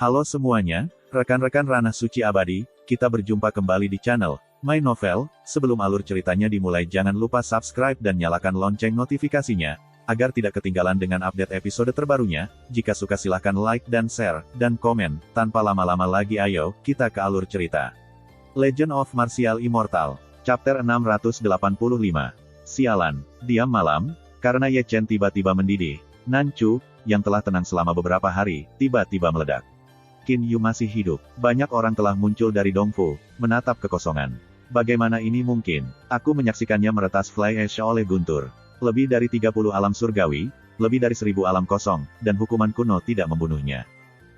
Halo semuanya, rekan-rekan Ranah Suci Abadi, kita berjumpa kembali di channel My Novel. Sebelum alur ceritanya dimulai, jangan lupa subscribe dan nyalakan lonceng notifikasinya, agar tidak ketinggalan dengan update episode terbarunya. Jika suka silahkan like dan share, dan komen. Tanpa lama-lama lagi ayo, kita ke alur cerita. Legend of Martial Immortal, Chapter 685. Sialan, diam malam, karena Ye Chen tiba-tiba mendidih. Nanchu, yang telah tenang selama beberapa hari, tiba-tiba meledak. Qin Yu masih hidup. Banyak orang telah muncul dari Dongfu, menatap kekosongan. Bagaimana ini mungkin? Aku menyaksikannya meretas Fly Ash oleh guntur. Lebih dari 30 alam surgawi, lebih dari 1000 alam kosong, dan hukuman kuno tidak membunuhnya.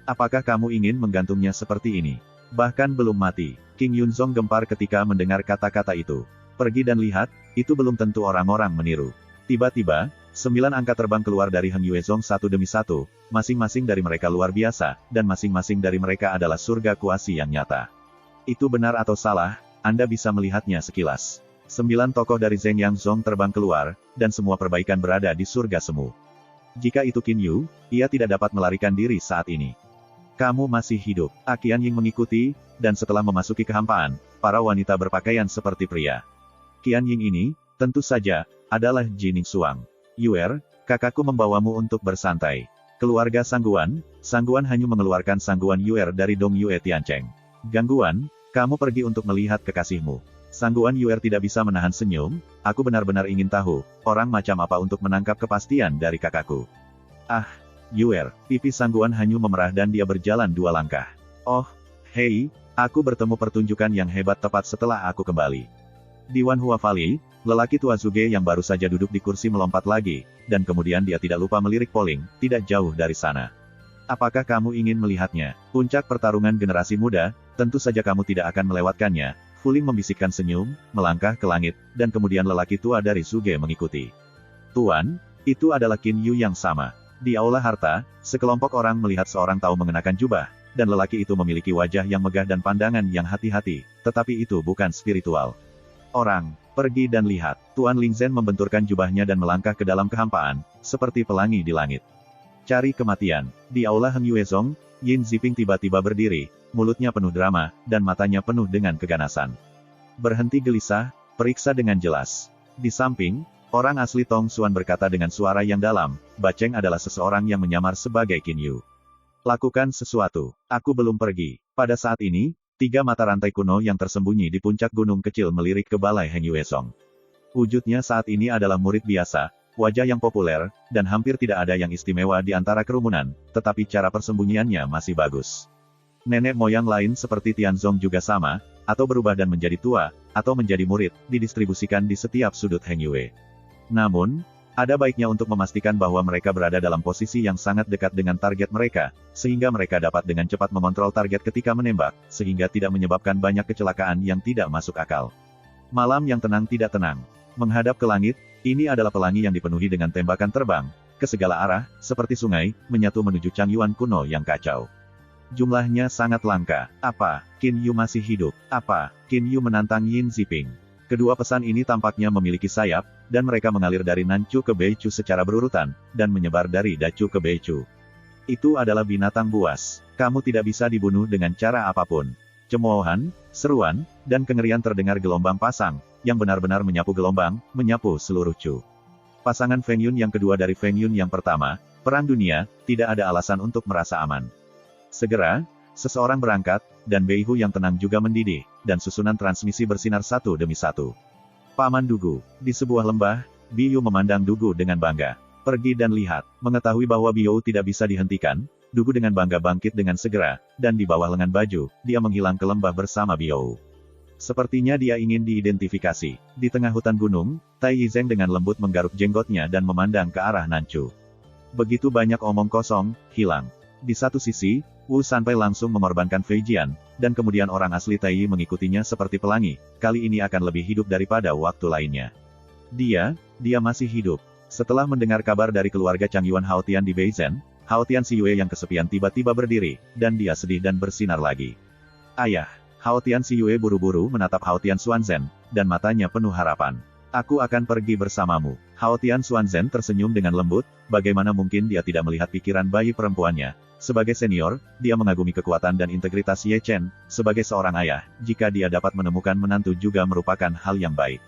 Apakah kamu ingin menggantungnya seperti ini? Bahkan belum mati. King Yunzong gempar ketika mendengar kata-kata itu. Pergi dan lihat, itu belum tentu orang-orang meniru. Tiba-tiba, 9 angka terbang keluar dari Heng Yuezong satu demi satu, masing-masing dari mereka luar biasa, dan masing-masing dari mereka adalah surga kuasi yang nyata. Itu benar atau salah, Anda bisa melihatnya sekilas. 9 tokoh dari Zheng Yangzong terbang keluar, dan semua perbaikan berada di surga semu. Jika itu Qin Yu, ia tidak dapat melarikan diri saat ini. Kamu masih hidup. Qian Ying mengikuti, dan setelah memasuki kehampaan, para wanita berpakaian seperti pria. Qian Ying ini, tentu saja, adalah Jining Suang. Yuer, kakakku membawamu untuk bersantai. Keluarga Sangguan, Sangguan hanya mengeluarkan Sangguan Yuer dari Dong Yue Tiancheng. Gangguan, kamu pergi untuk melihat kekasihmu. Sangguan Yuer tidak bisa menahan senyum, aku benar-benar ingin tahu, orang macam apa untuk menangkap kepastian dari kakakku. Ah, Yuer, pipi Sangguan hanya memerah dan dia berjalan 2 langkah. Oh, hei, aku bertemu pertunjukan yang hebat tepat setelah aku kembali. Di Wanhua Valley, lelaki tua Zuge yang baru saja duduk di kursi melompat lagi, dan kemudian dia tidak lupa melirik Poling, tidak jauh dari sana. Apakah kamu ingin melihatnya? Puncak pertarungan generasi muda, tentu saja kamu tidak akan melewatkannya. Fuling membisikkan senyum, melangkah ke langit, dan kemudian lelaki tua dari Zuge mengikuti. Tuan, itu adalah Qin Yu yang sama. Di Aula Harta, sekelompok orang melihat seorang tahu mengenakan jubah, dan lelaki itu memiliki wajah yang megah dan pandangan yang hati-hati, tetapi itu bukan spiritual. Orang, pergi dan lihat. Tuan Lingzhen membenturkan jubahnya dan melangkah ke dalam kehampaan, seperti pelangi di langit. Cari kematian. Di Aula Heng Yuezong, Yin Ziping tiba-tiba berdiri, mulutnya penuh drama, dan matanya penuh dengan keganasan. Berhenti gelisah, periksa dengan jelas. Di samping, orang asli Tong Xuan berkata dengan suara yang dalam, Bacheng adalah seseorang yang menyamar sebagai Qin Yu. Lakukan sesuatu. Aku belum pergi. Pada saat ini, 3 mata rantai kuno yang tersembunyi di puncak gunung kecil melirik ke balai Heng Yuezong. Wujudnya saat ini adalah murid biasa, wajah yang populer, dan hampir tidak ada yang istimewa di antara kerumunan, tetapi cara persembunyiannya masih bagus. Nenek moyang lain seperti Tianzong juga sama, atau berubah dan menjadi tua, atau menjadi murid, didistribusikan di setiap sudut Heng Yue. Namun, ada baiknya untuk memastikan bahwa mereka berada dalam posisi yang sangat dekat dengan target mereka, sehingga mereka dapat dengan cepat mengontrol target ketika menembak, sehingga tidak menyebabkan banyak kecelakaan yang tidak masuk akal. Malam yang tenang tidak tenang. Menghadap ke langit, ini adalah pelangi yang dipenuhi dengan tembakan terbang, ke segala arah, seperti sungai, menyatu menuju Changyuan kuno yang kacau. Jumlahnya sangat langka. Apa, Qin Yu masih hidup? Apa, Qin Yu menantang Yin Ziping? Kedua pesan ini tampaknya memiliki sayap, dan mereka mengalir dari Nanchu ke Beichu secara berurutan, dan menyebar dari Dachu ke Beichu. Itu adalah binatang buas. Kamu tidak bisa dibunuh dengan cara apapun. Cemoohan, seruan, dan kengerian terdengar gelombang pasang, yang benar-benar menyapu gelombang, menyapu seluruh Chu. Pasangan Feng Yun yang kedua dari Feng Yun yang pertama, Perang Dunia, tidak ada alasan untuk merasa aman. Segera, seseorang berangkat, dan Beihu yang tenang juga mendidih, dan susunan transmisi bersinar satu demi satu. Paman Dugu. Di sebuah lembah, Biyu memandang Dugu dengan bangga. Pergi dan lihat. Mengetahui bahwa Biyu tidak bisa dihentikan, Dugu dengan bangga bangkit dengan segera, dan di bawah lengan baju, dia menghilang ke lembah bersama Biyu. Sepertinya dia ingin diidentifikasi. Di tengah hutan gunung, Tai Yizeng dengan lembut menggaruk jenggotnya dan memandang ke arah Nanchu. Begitu banyak omong kosong, hilang. Di satu sisi, Wu Sanpai langsung mengorbankan Fei Jian, dan kemudian orang asli Tai mengikutinya seperti pelangi, kali ini akan lebih hidup daripada waktu lainnya. Dia masih hidup. Setelah mendengar kabar dari keluarga Changyuan Haotian di Beizhen, Haotian Siyue yang kesepian tiba-tiba berdiri, dan dia sedih dan bersinar lagi. Ayah, Haotian Siyue buru-buru menatap Haotian Xuanzhen, dan matanya penuh harapan. Aku akan pergi bersamamu. Hao Tian Xuanzhen tersenyum dengan lembut, bagaimana mungkin dia tidak melihat pikiran bayi perempuannya. Sebagai senior, dia mengagumi kekuatan dan integritas Ye Chen. Sebagai seorang ayah, jika dia dapat menemukan menantu juga merupakan hal yang baik.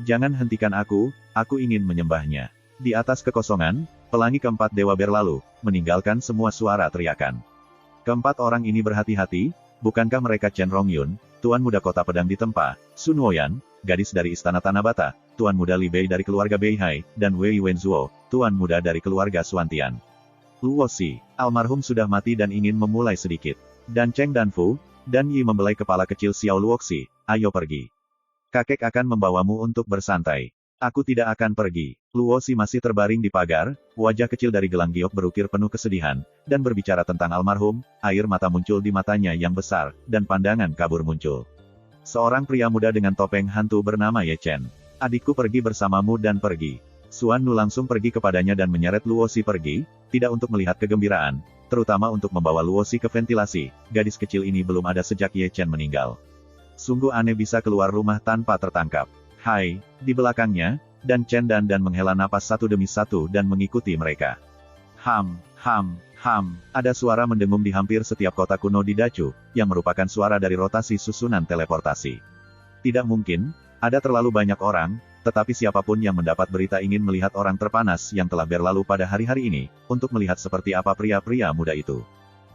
Jangan hentikan aku ingin menyembahnya. Di atas kekosongan, pelangi keempat dewa berlalu, meninggalkan semua suara teriakan. Keempat orang ini berhati-hati, bukankah mereka Chen Rongyun, Tuan Muda Kota Pedang Ditempa, Sun Woyan, gadis dari Istana Tanabata, Tuan Muda Li Bei dari keluarga Beihai, dan Wei Wenzuo, Tuan Muda dari keluarga Xuantian. Luo Xi, almarhum sudah mati dan ingin memulai sedikit. Dan Cheng Danfu, dan Yi membelai kepala kecil Xiao Luoxi, ayo pergi. Kakek akan membawamu untuk bersantai. Aku tidak akan pergi. Luo Xi masih terbaring di pagar, wajah kecil dari gelang giok berukir penuh kesedihan, dan berbicara tentang almarhum, air mata muncul di matanya yang besar, dan pandangan kabur muncul. Seorang pria muda dengan topeng hantu bernama Ye Chen. Adikku pergi bersamamu dan pergi. Xuan Nu langsung pergi kepadanya dan menyeret Luo Xi pergi, tidak untuk melihat kegembiraan, terutama untuk membawa Luo Xi ke ventilasi. Gadis kecil ini belum ada sejak Ye Chen meninggal. Sungguh aneh bisa keluar rumah tanpa tertangkap. Hai, di belakangnya, dan Chen dan menghela napas satu demi satu dan mengikuti mereka. Ham, ada suara mendengung di hampir setiap kota kuno di Dacu, yang merupakan suara dari rotasi susunan teleportasi. Tidak mungkin, ada terlalu banyak orang, tetapi siapapun yang mendapat berita ingin melihat orang terpanas yang telah berlalu pada hari-hari ini, untuk melihat seperti apa pria-pria muda itu.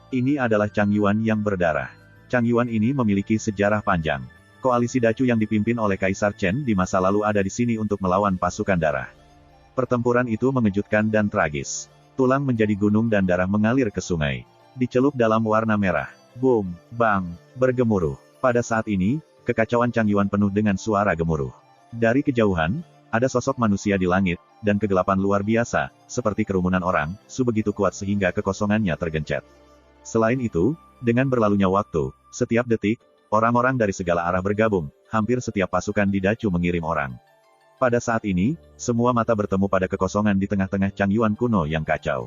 Ini adalah Chang Yuan yang berdarah. Chang Yuan ini memiliki sejarah panjang. Koalisi Dacu yang dipimpin oleh Kaisar Chen di masa lalu ada di sini untuk melawan pasukan darah. Pertempuran itu mengejutkan dan tragis. Tulang menjadi gunung dan darah mengalir ke sungai. Dicelup dalam warna merah. Boom, bang, bergemuruh. Pada saat ini, kekacauan Chang Yuan penuh dengan suara gemuruh. Dari kejauhan, ada sosok manusia di langit, dan kegelapan luar biasa, seperti kerumunan orang, sebegitu kuat sehingga kekosongannya tergencet. Selain itu, dengan berlalunya waktu, setiap detik, orang-orang dari segala arah bergabung, hampir setiap pasukan di Dacu mengirim orang. Pada saat ini, semua mata bertemu pada kekosongan di tengah-tengah Chang Yuan kuno yang kacau.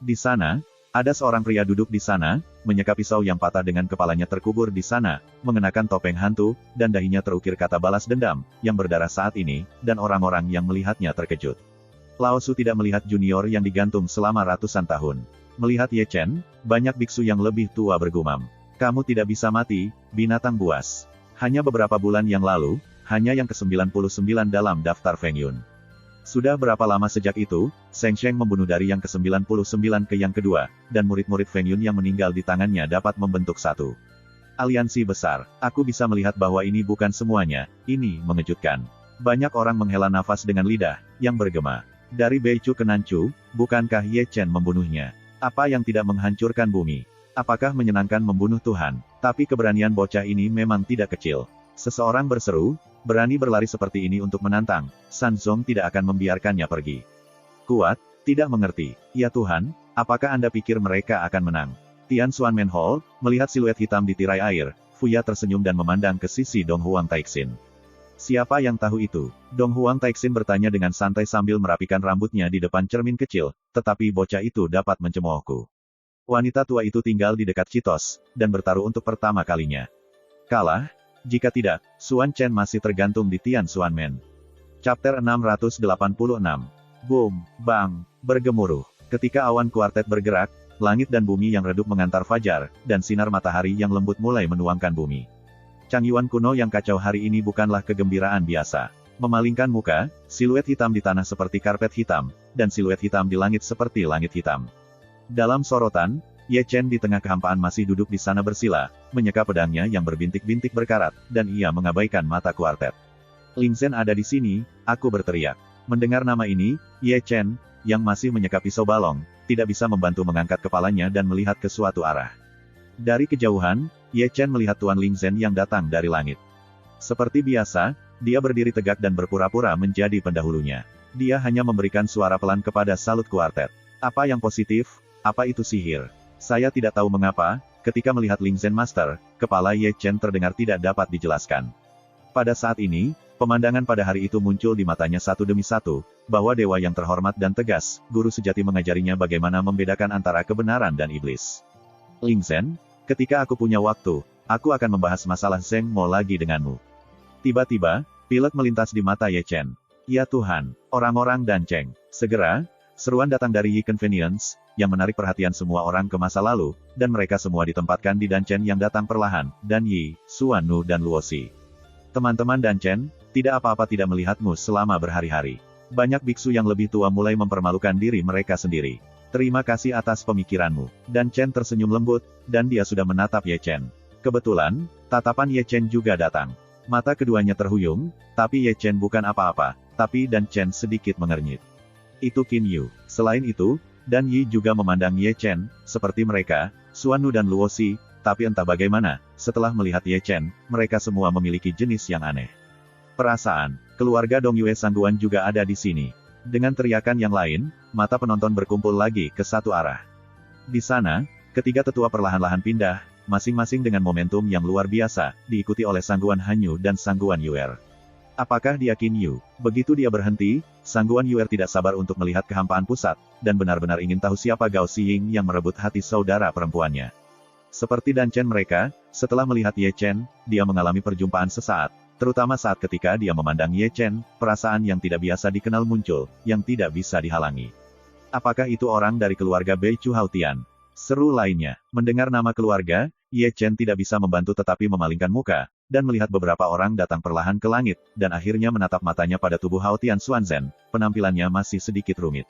Di sana, ada seorang pria duduk di sana, menyeka pisau yang patah dengan kepalanya terkubur di sana, mengenakan topeng hantu, dan dahinya terukir kata balas dendam, yang berdarah saat ini, dan orang-orang yang melihatnya terkejut. Lao Su tidak melihat junior yang digantung selama ratusan tahun. Melihat Ye Chen, banyak biksu yang lebih tua bergumam. Kamu tidak bisa mati, binatang buas. Hanya beberapa bulan yang lalu, hanya yang ke-99 dalam daftar Feng Yun. Sudah berapa lama sejak itu, Seng Sheng membunuh dari yang ke-99 ke yang kedua, dan murid-murid Feng Yun yang meninggal di tangannya dapat membentuk satu aliansi besar. Aku bisa melihat bahwa ini bukan semuanya, ini mengejutkan. Banyak orang menghela nafas dengan lidah yang bergema. Dari Beichu ke Nanchu, bukankah Ye Chen membunuhnya? Apa yang tidak menghancurkan bumi? Apakah menyenangkan membunuh Tuhan? Tapi keberanian bocah ini memang tidak kecil. Seseorang berseru, berani berlari seperti ini untuk menantang, San Zong tidak akan membiarkannya pergi. Kuat, tidak mengerti. Ya Tuhan, apakah Anda pikir mereka akan menang? Tian Xuan Menhol, melihat siluet hitam di tirai air, Fuya tersenyum dan memandang ke sisi Dong Huang Taixin. Siapa yang tahu itu? Dong Huang Taixin bertanya dengan santai sambil merapikan rambutnya di depan cermin kecil, tetapi bocah itu dapat mencemoohku. Wanita tua itu tinggal di dekat Citos, dan bertaruh untuk pertama kalinya. Kalah? Jika tidak, Xuan Chen masih tergantung di Tian Xuan Men. Chapter 686. Boom, bang, bergemuruh. Ketika awan kuartet bergerak, langit dan bumi yang redup mengantar fajar, dan sinar matahari yang lembut mulai menuangkan bumi. Chang Yuan kuno yang kacau hari ini bukanlah kegembiraan biasa. Memalingkan muka, siluet hitam di tanah seperti karpet hitam, dan siluet hitam di langit seperti langit hitam. Dalam sorotan, Ye Chen di tengah kehampaan masih duduk di sana bersila, menyeka pedangnya yang berbintik-bintik berkarat, dan ia mengabaikan mata kuartet. Ling Zhen ada di sini, aku berteriak. Mendengar nama ini, Ye Chen, yang masih menyeka pisau balong, tidak bisa membantu mengangkat kepalanya dan melihat ke suatu arah. Dari kejauhan, Ye Chen melihat Tuan Ling Zhen yang datang dari langit. Seperti biasa, dia berdiri tegak dan berpura-pura menjadi pendahulunya. Dia hanya memberikan suara pelan kepada salut kuartet. Apa yang positif, apa itu sihir? Saya tidak tahu mengapa, ketika melihat Ling Zhen Master, kepala Ye Chen terdengar tidak dapat dijelaskan. Pada saat ini, pemandangan pada hari itu muncul di matanya satu demi satu, bahwa dewa yang terhormat dan tegas, guru sejati mengajarinya bagaimana membedakan antara kebenaran dan iblis. Ling Zhen, ketika aku punya waktu, aku akan membahas masalah Zheng Mo lagi denganmu. Tiba-tiba, Pilek melintas di mata Ye Chen. Ya Tuhan, orang-orang dan Cheng. Segera, seruan datang dari Yi Convenience, yang menarik perhatian semua orang ke masa lalu, dan mereka semua ditempatkan di Danchen yang datang perlahan, dan Yi, Suanu dan Luosi. Teman-teman Danchen, tidak apa-apa tidak melihatmu selama berhari-hari. Banyak biksu yang lebih tua mulai mempermalukan diri mereka sendiri. Terima kasih atas pemikiranmu. Dan Chen tersenyum lembut, dan dia sudah menatap Ye Chen. Kebetulan, tatapan Ye Chen juga datang. Mata keduanya terhuyung, tapi Ye Chen bukan apa-apa, tapi Dan Chen sedikit mengernyit. Itu Qin Yu. Selain itu, Dan Yi juga memandang Ye Chen, seperti mereka, Suanu dan Luosi, tapi entah bagaimana, setelah melihat Ye Chen, mereka semua memiliki jenis yang aneh. Perasaan, keluarga Dong Yue Sangguan juga ada di sini. Dengan teriakan yang lain, mata penonton berkumpul lagi ke satu arah. Di sana, ketiga tetua perlahan-lahan pindah, masing-masing dengan momentum yang luar biasa, diikuti oleh Sangguan Hanyu dan Sangguan Yuer. Apakah dia Qin Yu? Begitu dia berhenti, Sangguan Yuer tidak sabar untuk melihat kehampaan pusat, dan benar-benar ingin tahu siapa Gao Xiying yang merebut hati saudara perempuannya. Seperti Dan Chen mereka, setelah melihat Ye Chen, dia mengalami perjumpaan sesaat, terutama saat ketika dia memandang Ye Chen, perasaan yang tidak biasa dikenal muncul, yang tidak bisa dihalangi. Apakah itu orang dari keluarga Bei Chu Hautian? Seru lainnya, mendengar nama keluarga, Ye Chen tidak bisa membantu tetapi memalingkan muka, dan melihat beberapa orang datang perlahan ke langit, dan akhirnya menatap matanya pada tubuh Haotian Xuanzhen, penampilannya masih sedikit rumit.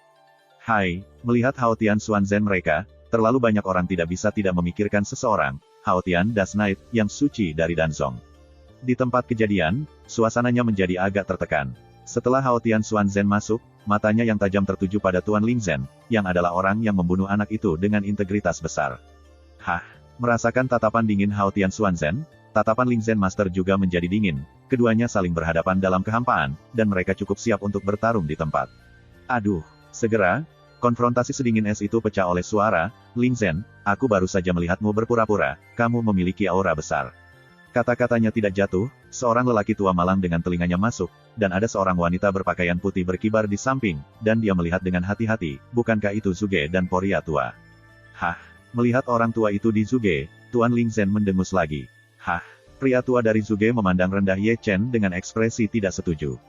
Hai, melihat Haotian Xuanzhen mereka, terlalu banyak orang tidak bisa tidak memikirkan seseorang, Haotian Das Knight, yang suci dari Danzong. Di tempat kejadian, suasananya menjadi agak tertekan. Setelah Haotian Xuanzhen masuk, matanya yang tajam tertuju pada Tuan Lingzhen, yang adalah orang yang membunuh anak itu dengan integritas besar. Hah, merasakan tatapan dingin Haotian Xuanzhen, tatapan Lingzhen Master juga menjadi dingin, keduanya saling berhadapan dalam kehampaan, dan mereka cukup siap untuk bertarung di tempat. Aduh, segera, konfrontasi sedingin es itu pecah oleh suara, Lingzhen, aku baru saja melihatmu berpura-pura, kamu memiliki aura besar. Kata-katanya tidak jatuh, seorang lelaki tua malang dengan telinganya masuk, dan ada seorang wanita berpakaian putih berkibar di samping, dan dia melihat dengan hati-hati, bukankah itu Zuge dan Poria tua? Hah, melihat orang tua itu di Zuge, Tuan Lingzhen mendengus lagi. Hah, pria tua dari Zuge memandang rendah Ye Chen dengan ekspresi tidak setuju.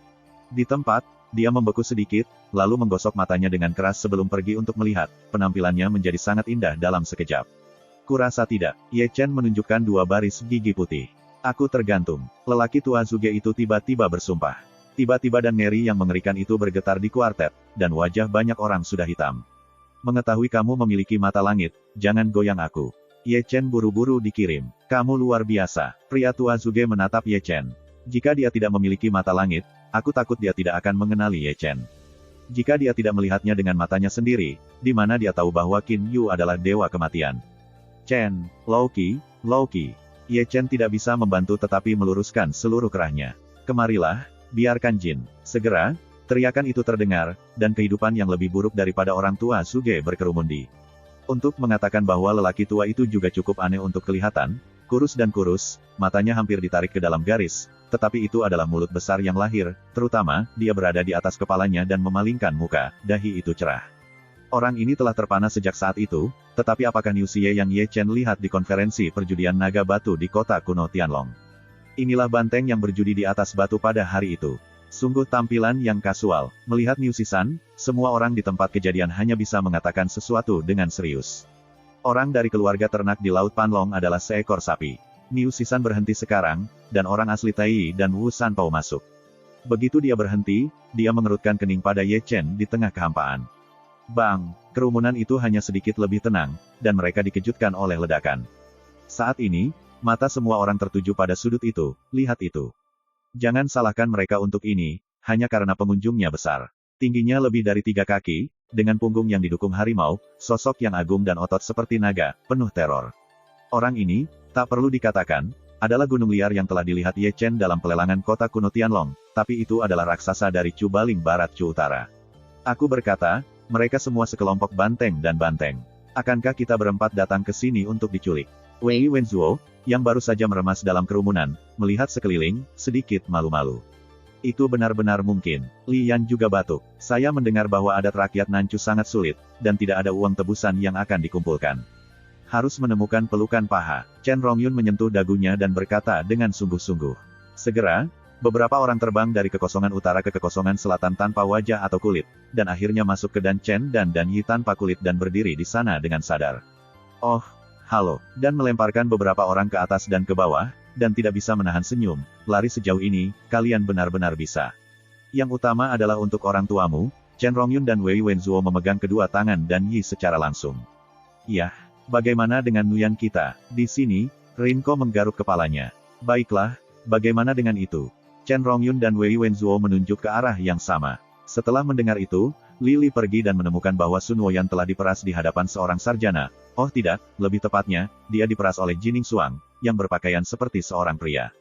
Di tempat, dia membeku sedikit, lalu menggosok matanya dengan keras sebelum pergi untuk melihat, penampilannya menjadi sangat indah dalam sekejap. Kurasa tidak, Ye Chen menunjukkan dua baris gigi putih. Aku tergantung. Lelaki tua Zuge itu tiba-tiba bersumpah. Tiba-tiba dan ngeri yang mengerikan itu bergetar di kuartet, dan wajah banyak orang sudah hitam. Mengetahui kamu memiliki mata langit, jangan goyang aku. Ye Chen buru-buru dikirim. Kamu luar biasa. Pria tua Zuge menatap Ye Chen. Jika dia tidak memiliki mata langit, aku takut dia tidak akan mengenali Ye Chen. Jika dia tidak melihatnya dengan matanya sendiri, di mana dia tahu bahwa Qin Yu adalah dewa kematian. Chen, Lauki. Ye Chen tidak bisa membantu tetapi meluruskan seluruh kerahnya. Kemarilah, biarkan Jin. Segera, teriakan itu terdengar, dan kehidupan yang lebih buruk daripada orang tua Zuge berkerumun di. Untuk mengatakan bahwa lelaki tua itu juga cukup aneh untuk kelihatan, kurus dan kurus, matanya hampir ditarik ke dalam garis, tetapi itu adalah mulut besar yang lahir, terutama, dia berada di atas kepalanya dan memalingkan muka, dahi itu cerah. Orang ini telah terpana sejak saat itu, tetapi apakah Niu Xie yang Ye Chen lihat di konferensi perjudian naga batu di kota kuno Tianlong? Inilah banteng yang berjudi di atas batu pada hari itu. Sungguh tampilan yang kasual. Melihat Niu Sisan, semua orang di tempat kejadian hanya bisa mengatakan sesuatu dengan serius. Orang dari keluarga ternak di Laut Panlong adalah seekor sapi. Niu Sisan berhenti sekarang, dan orang asli Tai dan Wu Sanpao masuk. Begitu dia berhenti, dia mengerutkan kening pada Ye Chen di tengah kehampaan. Bang, kerumunan itu hanya sedikit lebih tenang, dan mereka dikejutkan oleh ledakan. Saat ini, mata semua orang tertuju pada sudut itu, lihat itu. Jangan salahkan mereka untuk ini, hanya karena pengunjungnya besar. Tingginya lebih dari 3 kaki, dengan punggung yang didukung harimau, sosok yang agung dan otot seperti naga, penuh teror. Orang ini, tak perlu dikatakan, adalah gunung liar yang telah dilihat Ye Chen dalam pelelangan kota kuno Tianlong, tapi itu adalah raksasa dari Chu Baling Barat Chu Utara. Aku berkata, mereka semua sekelompok banteng dan banteng. Akankah kita berempat datang ke sini untuk diculik? Wei Wenzuo, yang baru saja meremas dalam kerumunan, melihat sekeliling, sedikit malu-malu. Itu benar-benar mungkin. Li Yan juga batuk. Saya mendengar bahwa adat rakyat Nanchu sangat sulit, dan tidak ada uang tebusan yang akan dikumpulkan. Harus menemukan pelukan paha. Chen Rongyun menyentuh dagunya dan berkata dengan sungguh-sungguh. Segera, Beberapa orang terbang dari kekosongan utara ke kekosongan selatan tanpa wajah atau kulit, dan akhirnya masuk ke Dan Chen dan Dan Yi tanpa kulit dan berdiri di sana dengan sadar. Oh, halo, dan melemparkan beberapa orang ke atas dan ke bawah, dan tidak bisa menahan senyum. Lari sejauh ini, kalian benar-benar bisa. Yang utama adalah untuk orang tuamu. Chen Rongyun dan Wei Wenzuo memegang kedua tangan Dan Yi secara langsung. Yah, bagaimana dengan Nuyan kita? Di sini, Rinko menggaruk kepalanya. Baiklah, bagaimana dengan itu? Chen Rongyun dan Wei Wenzuo menunjuk ke arah yang sama. Setelah mendengar itu, Lily pergi dan menemukan bahwa Sun Woyan telah diperas di hadapan seorang sarjana. Oh tidak, lebih tepatnya, dia diperas oleh Jining Xuang, yang berpakaian seperti seorang pria.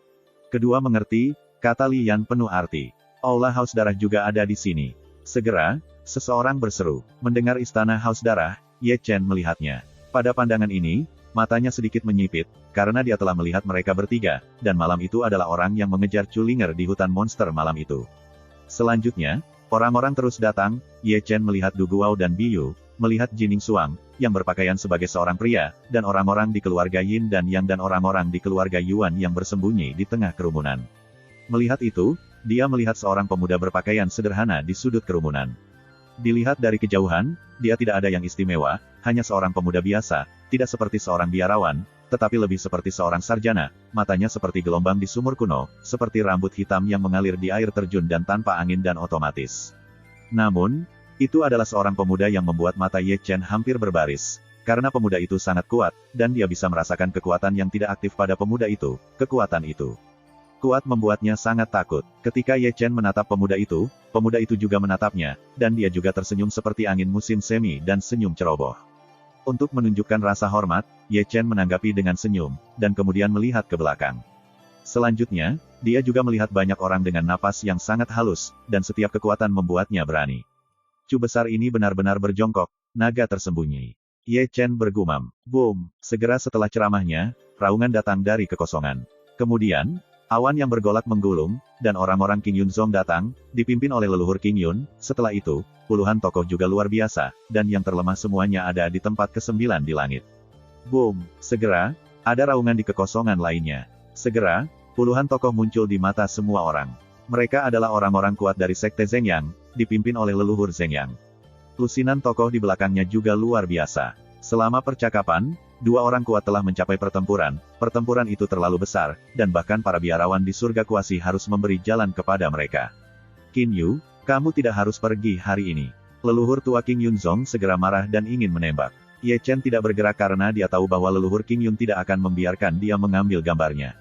Kedua mengerti, kata Li Yan penuh arti. Aula Haus Darah juga ada di sini. Segera, seseorang berseru. Mendengar istana Haus Darah, Ye Chen melihatnya. Pada pandangan ini, matanya sedikit menyipit, karena dia telah melihat mereka bertiga, dan malam itu adalah orang yang mengejar Chulinger di hutan monster malam itu. Selanjutnya, orang-orang terus datang. Ye Chen melihat Du Guao dan Biyu, melihat Jining Xuang, yang berpakaian sebagai seorang pria, dan orang-orang di keluarga Yin dan Yang dan orang-orang di keluarga Yuan yang bersembunyi di tengah kerumunan. Melihat itu, dia melihat seorang pemuda berpakaian sederhana di sudut kerumunan. Dilihat dari kejauhan, dia tidak ada yang istimewa, hanya seorang pemuda biasa, tidak seperti seorang biarawan, tetapi lebih seperti seorang sarjana, matanya seperti gelombang di sumur kuno, seperti rambut hitam yang mengalir di air terjun dan tanpa angin dan otomatis. Namun, itu adalah seorang pemuda yang membuat mata Ye Chen hampir berbaris, karena pemuda itu sangat kuat, dan dia bisa merasakan kekuatan yang tidak aktif pada pemuda itu. Kekuatan itu kuat membuatnya sangat takut. Ketika Ye Chen menatap pemuda itu juga menatapnya, dan dia juga tersenyum seperti angin musim semi dan senyum ceroboh. Untuk menunjukkan rasa hormat, Ye Chen menanggapi dengan senyum, dan kemudian melihat ke belakang. Selanjutnya, dia juga melihat banyak orang dengan napas yang sangat halus, dan setiap kekuatan membuatnya berani. Cu besar ini benar-benar berjongkok, naga tersembunyi. Ye Chen bergumam. Boom! Segera setelah ceramahnya, raungan datang dari kekosongan. Kemudian, awan yang bergolak menggulung, dan orang-orang King Yun Zong datang, dipimpin oleh leluhur King Yun. Setelah itu, puluhan tokoh juga luar biasa, dan yang terlemah semuanya ada di tempat ke-9 di langit. Boom! Segera, ada raungan di kekosongan lainnya. Segera, puluhan tokoh muncul di mata semua orang. Mereka adalah orang-orang kuat dari Sekte Zhengyang, dipimpin oleh leluhur Zhengyang. Lusinan tokoh di belakangnya juga luar biasa. Selama percakapan, dua orang kuat telah mencapai pertempuran. Pertempuran itu terlalu besar, dan bahkan para biarawan di surga kuasi harus memberi jalan kepada mereka. Qin Yu, kamu tidak harus pergi hari ini. Leluhur tua King Yun Zong segera marah dan ingin menembak. Ye Chen tidak bergerak karena dia tahu bahwa leluhur King Yun tidak akan membiarkan dia mengambil gambarnya.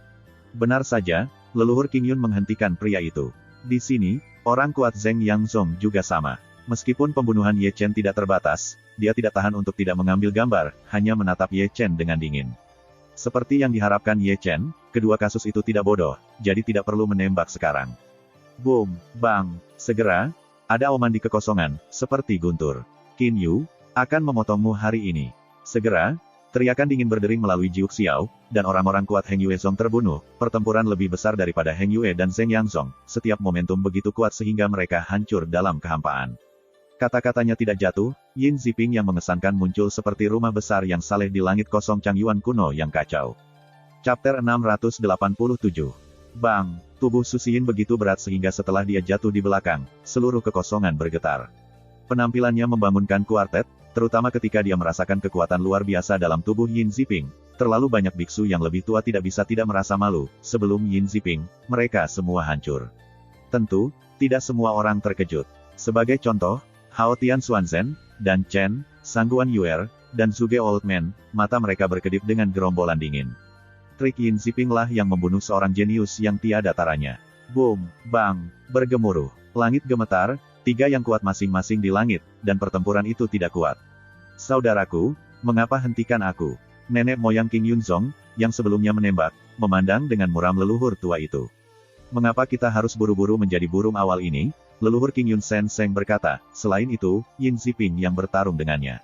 Benar saja, leluhur King Yun menghentikan pria itu. Di sini, orang kuat Zheng Yang Zong juga sama. Meskipun pembunuhan Ye Chen tidak terbatas, dia tidak tahan untuk tidak mengambil gambar, hanya menatap Ye Chen dengan dingin. Seperti yang diharapkan Ye Chen, kedua kasus itu tidak bodoh, jadi tidak perlu menembak sekarang. Boom, bang, segera, ada auman di kekosongan, seperti guntur. Qin Yu, akan memotongmu hari ini. Segera, teriakan dingin berdering melalui Jiuk Xiao, dan orang-orang kuat Heng Yue Zong terbunuh. Pertempuran lebih besar daripada Heng Yue dan Zheng Yang Zong, setiap momentum begitu kuat sehingga mereka hancur dalam kehampaan. Kata-katanya tidak jatuh, Yin Ziping yang mengesankan muncul seperti rumah besar yang saleh di langit kosong Changyuan kuno yang kacau. Chapter 687. Bang! Tubuh Susiyin begitu berat sehingga setelah dia jatuh di belakang, seluruh kekosongan bergetar. Penampilannya membangunkan kuartet, terutama ketika dia merasakan kekuatan luar biasa dalam tubuh Yin Ziping. Terlalu banyak biksu yang lebih tua tidak bisa tidak merasa malu. Sebelum Yin Ziping, mereka semua hancur. Tentu, tidak semua orang terkejut. Sebagai contoh, Hao Tian Xuanzhen, Dan Chen, Sangguan Yuer, dan Zhuge Oldman, mata mereka berkedip dengan gerombolan dingin. Trik Yin Ziping lah yang membunuh seorang jenius yang tiada taranya. Boom, bang, bergemuruh. Langit gemetar, tiga yang kuat masing-masing di langit, dan pertempuran itu tidak kuat. Saudaraku, mengapa hentikan aku? Nenek moyang King Yun Zong, yang sebelumnya menembak, memandang dengan muram leluhur tua itu. Mengapa kita harus buru-buru menjadi burung awal ini? Leluhur King Yun Sen Seng berkata, selain itu, Yin Ziping yang bertarung dengannya.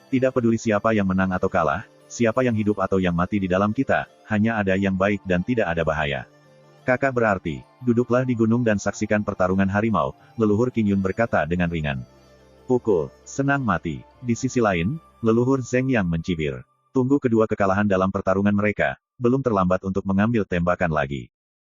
Tidak peduli siapa yang menang atau kalah, siapa yang hidup atau yang mati di dalam kita, hanya ada yang baik dan tidak ada bahaya. Kakak berarti, duduklah di gunung dan saksikan pertarungan harimau, leluhur King Yun berkata dengan ringan. Pukul, senang mati. Di sisi lain, leluhur Zheng yang mencibir. Tunggu kedua kekalahan dalam pertarungan mereka, belum terlambat untuk mengambil tembakan lagi.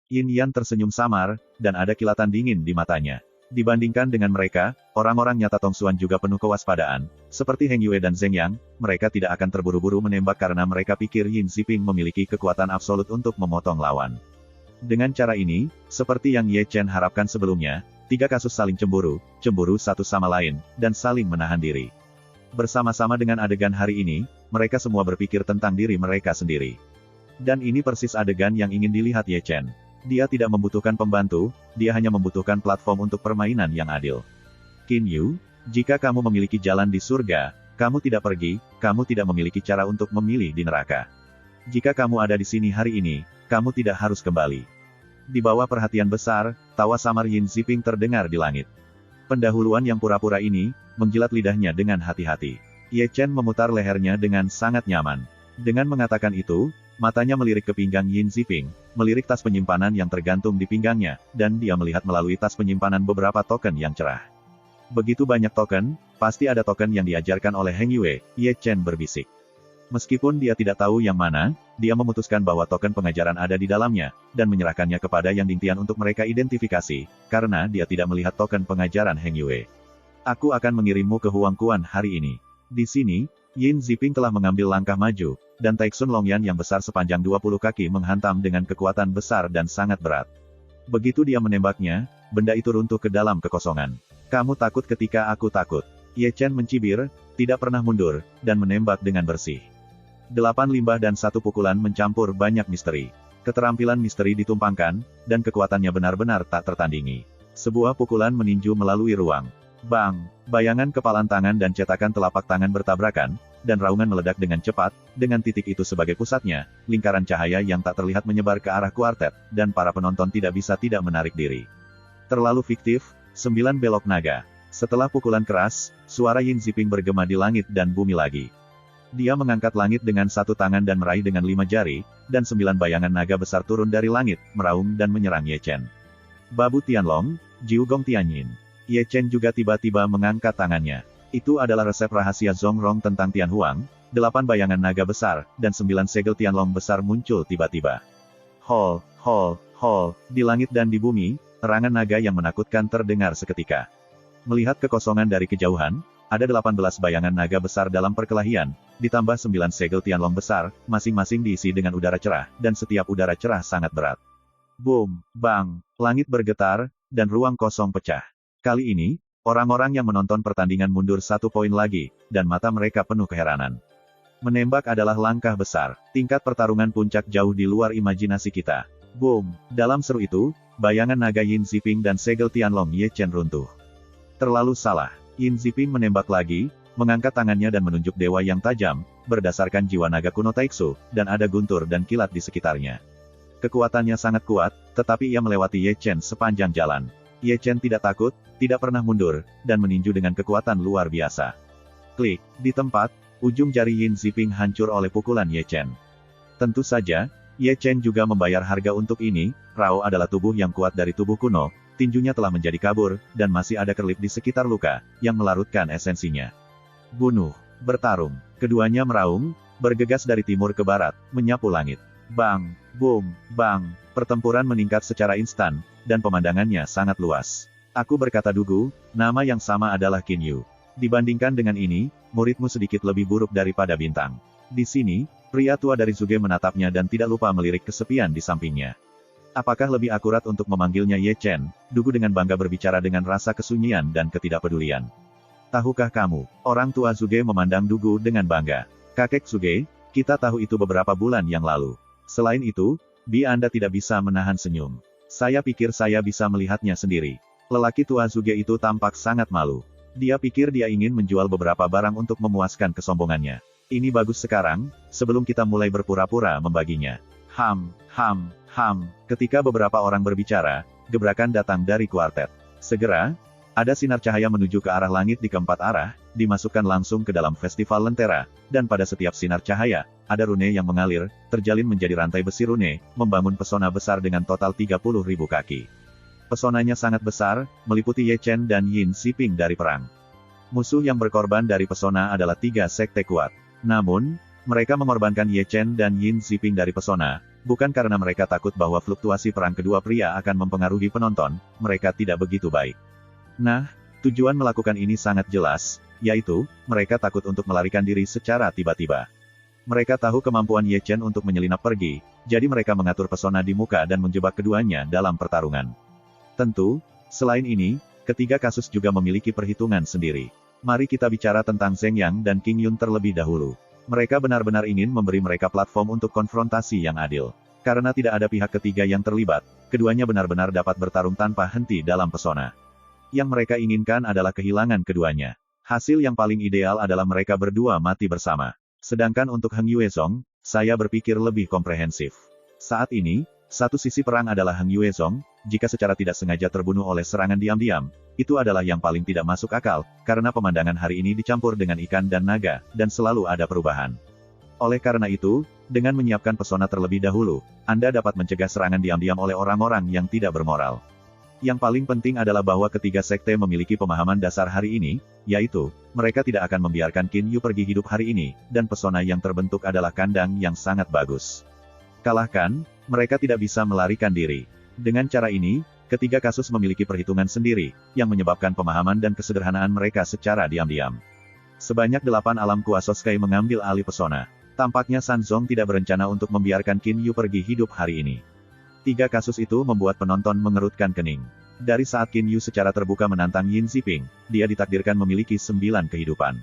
Yin Yan tersenyum samar, dan ada kilatan dingin di matanya. Dibandingkan dengan mereka, orang-orang nyata Tongsuan juga penuh kewaspadaan. Seperti Heng Yue dan Zheng Yang, mereka tidak akan terburu-buru menembak karena mereka pikir Yin Ziping memiliki kekuatan absolut untuk memotong lawan. Dengan cara ini, seperti yang Ye Chen harapkan sebelumnya, 3 kasus saling cemburu satu sama lain, dan saling menahan diri. Bersama-sama dengan adegan hari ini, mereka semua berpikir tentang diri mereka sendiri. Dan ini persis adegan yang ingin dilihat Ye Chen. Dia tidak membutuhkan pembantu, dia hanya membutuhkan platform untuk permainan yang adil. Qin Yu, jika kamu memiliki jalan di surga, kamu tidak pergi, kamu tidak memiliki cara untuk memilih di neraka. Jika kamu ada di sini hari ini, kamu tidak harus kembali. Di bawah perhatian besar, tawa samar Yin Ziping terdengar di langit. Pendahuluan yang pura-pura ini, menjilat lidahnya dengan hati-hati. Ye Chen memutar lehernya dengan sangat nyaman. Dengan mengatakan itu, matanya melirik ke pinggang Yin Ziping, melirik tas penyimpanan yang tergantung di pinggangnya, dan dia melihat melalui tas penyimpanan beberapa token yang cerah. Begitu banyak token, pasti ada token yang diajarkan oleh Heng Yue, Ye Chen berbisik. Meskipun dia tidak tahu yang mana, dia memutuskan bahwa token pengajaran ada di dalamnya, dan menyerahkannya kepada Yang Dingtian untuk mereka identifikasi, karena dia tidak melihat token pengajaran Heng Yue. Aku akan mengirimmu ke Huangquan hari ini. Di sini, Yin Ziping telah mengambil langkah maju, dan Taixun Longyan yang besar sepanjang 20 kaki menghantam dengan kekuatan besar dan sangat berat. Begitu dia menembaknya, benda itu runtuh ke dalam kekosongan. Kamu takut ketika aku takut. Ye Chen mencibir, tidak pernah mundur, dan menembak dengan bersih. 8 limbah dan 1 pukulan mencampur banyak misteri. Keterampilan misteri ditumpangkan, dan kekuatannya benar-benar tak tertandingi. Sebuah pukulan meninju melalui ruang. Bang! Bayangan kepalan tangan dan cetakan telapak tangan bertabrakan, dan raungan meledak dengan cepat, dengan titik itu sebagai pusatnya, lingkaran cahaya yang tak terlihat menyebar ke arah kuartet, dan para penonton tidak bisa tidak menarik diri. Terlalu fiktif, 9 belok naga. Setelah pukulan keras, suara Yin Ziping bergema di langit dan bumi lagi. Dia mengangkat langit dengan 1 tangan dan meraih dengan 5 jari, dan 9 bayangan naga besar turun dari langit, meraung dan menyerang Ye Chen. Babu Tianlong, Jiugong Tianyin. Ye Chen juga tiba-tiba mengangkat tangannya. Itu adalah resep rahasia Zongrong tentang Tian Huang, 8 bayangan naga besar, dan 9 segel Tianlong besar muncul tiba-tiba. Hol, hol, hol, di langit dan di bumi, erangan naga yang menakutkan terdengar seketika. Melihat kekosongan dari kejauhan, ada 18 bayangan naga besar dalam perkelahian, ditambah 9 segel Tianlong besar, masing-masing diisi dengan udara cerah, dan setiap udara cerah sangat berat. Boom, bang, langit bergetar, dan ruang kosong pecah. Kali ini, orang-orang yang menonton pertandingan mundur 1 poin lagi, dan mata mereka penuh keheranan. Menembak adalah langkah besar, tingkat pertarungan puncak jauh di luar imajinasi kita. Boom! Dalam seru itu, bayangan naga Yin Ziping dan segel Tianlong Ye Chen runtuh. Terlalu salah. Yin Ziping menembak lagi, mengangkat tangannya dan menunjuk dewa yang tajam, berdasarkan jiwa naga kuno Taixu, dan ada guntur dan kilat di sekitarnya. Kekuatannya sangat kuat, tetapi ia melewati Ye Chen sepanjang jalan. Ye Chen tidak takut, tidak pernah mundur, dan meninju dengan kekuatan luar biasa. Klik, di tempat, ujung jari Yin Ziping hancur oleh pukulan Ye Chen. Tentu saja, Ye Chen juga membayar harga untuk ini. Rao adalah tubuh yang kuat dari tubuh kuno, tinjunya telah menjadi kabur, dan masih ada kerlip di sekitar luka, yang melarutkan esensinya. Bunuh, bertarung, keduanya meraung, bergegas dari timur ke barat, menyapu langit. Bang, boom, bang, pertempuran meningkat secara instan, dan pemandangannya sangat luas. Aku berkata dugu, nama yang sama adalah Qin Yu. Dibandingkan dengan ini, muridmu sedikit lebih buruk daripada bintang. Di sini, pria tua dari Zuge menatapnya dan tidak lupa melirik kesepian di sampingnya. Apakah lebih akurat untuk memanggilnya Ye Chen? Dugu dengan bangga berbicara dengan rasa kesunyian dan ketidakpedulian. Tahukah kamu, orang tua Zuge memandang Dugu dengan bangga. Kakek Zuge, kita tahu itu beberapa bulan yang lalu. Selain itu, Anda tidak bisa menahan senyum. Saya pikir saya bisa melihatnya sendiri. Lelaki tua Zuge itu tampak sangat malu. Dia pikir dia ingin menjual beberapa barang untuk memuaskan kesombongannya. Ini bagus sekarang, sebelum kita mulai berpura-pura membaginya. Ketika beberapa orang berbicara, gebrakan datang dari kuartet. Segera, ada sinar cahaya menuju ke arah langit di keempat arah, dimasukkan langsung ke dalam festival lentera, dan pada setiap sinar cahaya, ada rune yang mengalir, terjalin menjadi rantai besi rune, membangun pesona besar dengan total 30.000 kaki. Pesonanya sangat besar, meliputi Ye Chen dan Yin Ziping dari perang. Musuh yang berkorban dari pesona adalah 3 sekte kuat. Namun, mereka mengorbankan Ye Chen dan Yin Ziping dari pesona, Bukan karena mereka takut bahwa fluktuasi perang kedua pria akan mempengaruhi penonton, mereka tidak begitu baik. Nah, tujuan melakukan ini sangat jelas, yaitu, mereka takut untuk melarikan diri secara tiba-tiba. Mereka tahu kemampuan Ye Chen untuk menyelinap pergi, jadi mereka mengatur pesona di muka dan menjebak keduanya dalam pertarungan. Tentu, selain ini, ketiga kasus juga memiliki perhitungan sendiri. Mari kita bicara tentang Zheng Yang dan King Yun terlebih dahulu. Mereka benar-benar ingin memberi mereka platform untuk konfrontasi yang adil. Karena tidak ada pihak ketiga yang terlibat, keduanya benar-benar dapat bertarung tanpa henti dalam pesona. Yang mereka inginkan adalah kehilangan keduanya. Hasil yang paling ideal adalah mereka berdua mati bersama. Sedangkan untuk Heng Yuezong, saya berpikir lebih komprehensif. Saat ini, satu sisi perang adalah Heng Yuezong, jika secara tidak sengaja terbunuh oleh serangan diam-diam, itu adalah yang paling tidak masuk akal, karena pemandangan hari ini dicampur dengan ikan dan naga, dan selalu ada perubahan. Oleh karena itu, dengan menyiapkan pesona terlebih dahulu, Anda dapat mencegah serangan diam-diam oleh orang-orang yang tidak bermoral. Yang paling penting adalah bahwa ketiga sekte memiliki pemahaman dasar hari ini, yaitu, mereka tidak akan membiarkan Qin Yu pergi hidup hari ini, dan pesona yang terbentuk adalah kandang yang sangat bagus. Kalahkan, mereka tidak bisa melarikan diri. Dengan cara ini, ketiga kasus memiliki perhitungan sendiri, yang menyebabkan pemahaman dan kesederhanaan mereka secara diam-diam. Sebanyak 8 alam kuasa Sky mengambil alih pesona. Tampaknya Sanzong tidak berencana untuk membiarkan Qin Yu pergi hidup hari ini. 3 kasus itu membuat penonton mengerutkan kening. Dari saat Qin Yu secara terbuka menantang Yin Ziping, dia ditakdirkan memiliki 9 kehidupan.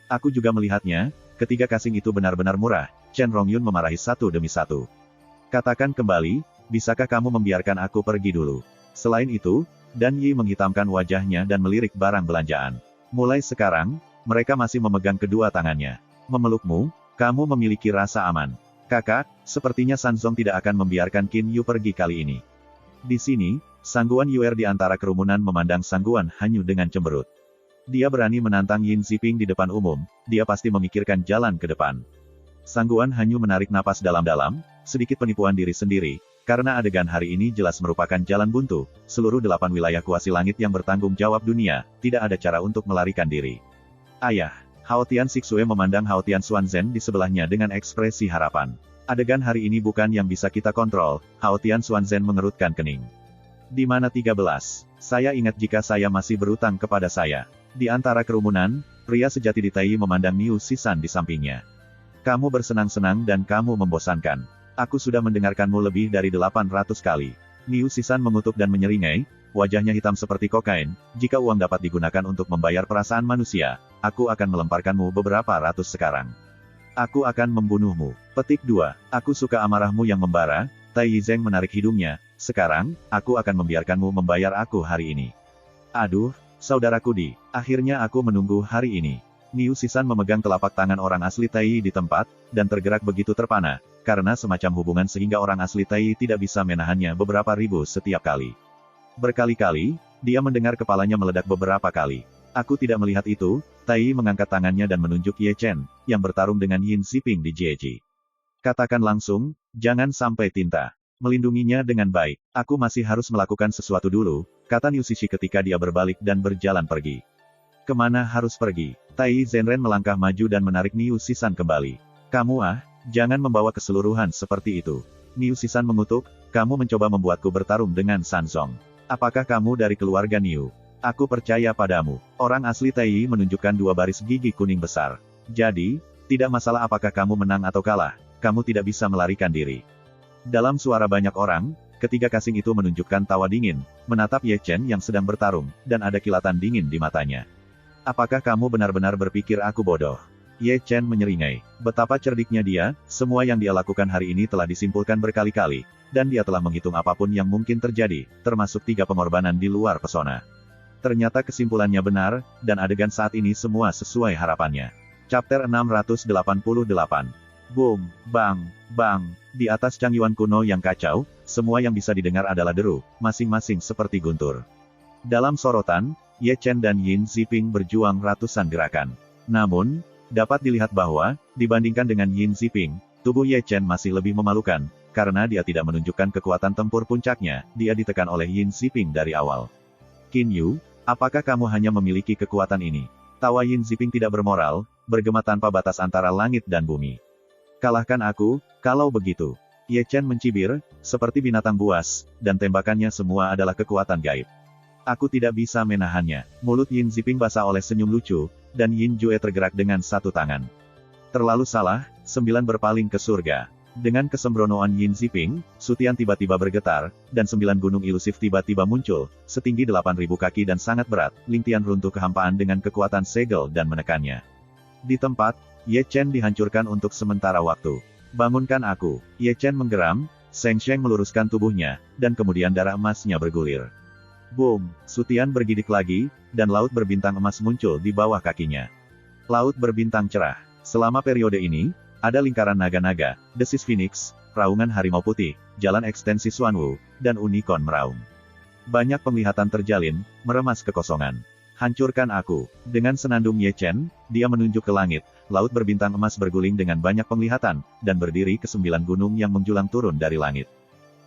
Aku juga melihatnya, ketiga casing itu benar-benar murah, Chen Rongyun memarahi satu demi satu. Katakan kembali, bisakah kamu membiarkan aku pergi dulu? Selain itu, Dan Yi menghitamkan wajahnya dan melirik barang belanjaan. Mulai sekarang, mereka masih memegang kedua tangannya. Memelukmu, kamu memiliki rasa aman. Kakak, sepertinya Sanzong tidak akan membiarkan Qin Yu pergi kali ini. Di sini, Sangguan Yuer di antara kerumunan memandang Sangguan Hanyu dengan cemberut. Dia berani menantang Yin Ziping di depan umum, dia pasti memikirkan jalan ke depan. Sangguan Hanyu menarik napas dalam-dalam, sedikit penipuan diri sendiri, karena adegan hari ini jelas merupakan jalan buntu, seluruh 8 wilayah kuasi langit yang bertanggung jawab dunia, tidak ada cara untuk melarikan diri. Ayah, Hao Tian Sixue memandang Hao Tian Xuanzhen di sebelahnya dengan ekspresi harapan. Adegan hari ini bukan yang bisa kita kontrol, Hao Tian Xuanzhen mengerutkan kening. Di mana 13? Saya ingat jika saya masih berutang kepada saya. Di antara kerumunan, pria sejati di Tai memandang Niu Sisan di sampingnya. Kamu bersenang-senang dan kamu membosankan. Aku sudah mendengarkanmu lebih dari 800 kali. Niu Sisan mengutuk dan menyeringai, wajahnya hitam seperti kokain, jika uang dapat digunakan untuk membayar perasaan manusia, aku akan melemparkanmu beberapa ratus sekarang. Aku akan membunuhmu. Petik 2. Aku suka amarahmu yang membara. Tai Yizeng menarik hidungnya. Sekarang, aku akan membiarkanmu membayar aku hari ini. Aduh, saudaraku Di. Akhirnya aku menunggu hari ini. Niu Sisan memegang telapak tangan orang asli Tai di tempat, dan tergerak begitu terpana, karena semacam hubungan sehingga orang asli Tai tidak bisa menahannya beberapa ribu setiap kali. Berkali-kali, dia mendengar kepalanya meledak beberapa kali. Aku tidak melihat itu. Tai mengangkat tangannya dan menunjuk Ye Chen, yang bertarung dengan Yin Ziping di Jieji. Katakan langsung, jangan sampai tinta. Melindunginya dengan baik. Aku masih harus melakukan sesuatu dulu, kata Niu Sishi ketika dia berbalik dan berjalan pergi. Kemana harus pergi? Tai Zhenren melangkah maju dan menarik Niu Sisan kembali. Kamu jangan membawa keseluruhan seperti itu. Niu Sisan mengutuk, kamu mencoba membuatku bertarung dengan Sanzong. Apakah kamu dari keluarga Niu? Aku percaya padamu. Orang asli Tai menunjukkan 2 baris gigi kuning besar. Jadi, tidak masalah apakah kamu menang atau kalah, kamu tidak bisa melarikan diri. Dalam suara banyak orang, ketiga casing itu menunjukkan tawa dingin, menatap Ye Chen yang sedang bertarung, dan ada kilatan dingin di matanya. Apakah kamu benar-benar berpikir aku bodoh? Ye Chen menyeringai. Betapa cerdiknya dia, semua yang dia lakukan hari ini telah disimpulkan berkali-kali, dan dia telah menghitung apapun yang mungkin terjadi, termasuk 3 pengorbanan di luar pesona. Ternyata kesimpulannya benar, dan adegan saat ini semua sesuai harapannya. Chapter 688. Boom, bang, bang. Di atas canggihwan kuno yang kacau, semua yang bisa didengar adalah deru, masing-masing seperti guntur. Dalam sorotan, Ye Chen dan Yin Ziping berjuang ratusan gerakan. Namun, dapat dilihat bahwa, dibandingkan dengan Yin Ziping, tubuh Ye Chen masih lebih memalukan, karena dia tidak menunjukkan kekuatan tempur puncaknya, dia ditekan oleh Yin Ziping dari awal. Qin Yu, apakah kamu hanya memiliki kekuatan ini? Tawa Yin Ziping tidak bermoral, bergema tanpa batas antara langit dan bumi. Kalahkan aku, kalau begitu. Ye Chen mencibir, seperti binatang buas, dan tembakannya semua adalah kekuatan gaib. Aku tidak bisa menahannya. Mulut Yin Ziping basah oleh senyum lucu, dan Yin Jue tergerak dengan satu tangan. Terlalu salah, 9 berpaling ke surga. Dengan kesembronoan Yin Ziping, Sutian tiba-tiba bergetar, dan 9 gunung ilusif tiba-tiba muncul, setinggi 8.000 kaki dan sangat berat. Lingtian runtuh kehampaan dengan kekuatan segel dan menekannya. Di tempat, Ye Chen dihancurkan untuk sementara waktu. Bangunkan aku. Ye Chen menggeram, Sheng Sheng meluruskan tubuhnya, dan kemudian darah emasnya bergulir. Boom! Sutian bergidik lagi, dan laut berbintang emas muncul di bawah kakinya. Laut berbintang cerah. Selama periode ini, ada lingkaran naga-naga, desis Phoenix, raungan harimau putih, jalan ekstensi Xuanwu, dan unicorn meraung. Banyak penglihatan terjalin, meremas kekosongan. Hancurkan aku. Dengan senandung Ye Chen, dia menunjuk ke langit, laut berbintang emas berguling dengan banyak penglihatan, dan berdiri ke 9 gunung yang menjulang turun dari langit.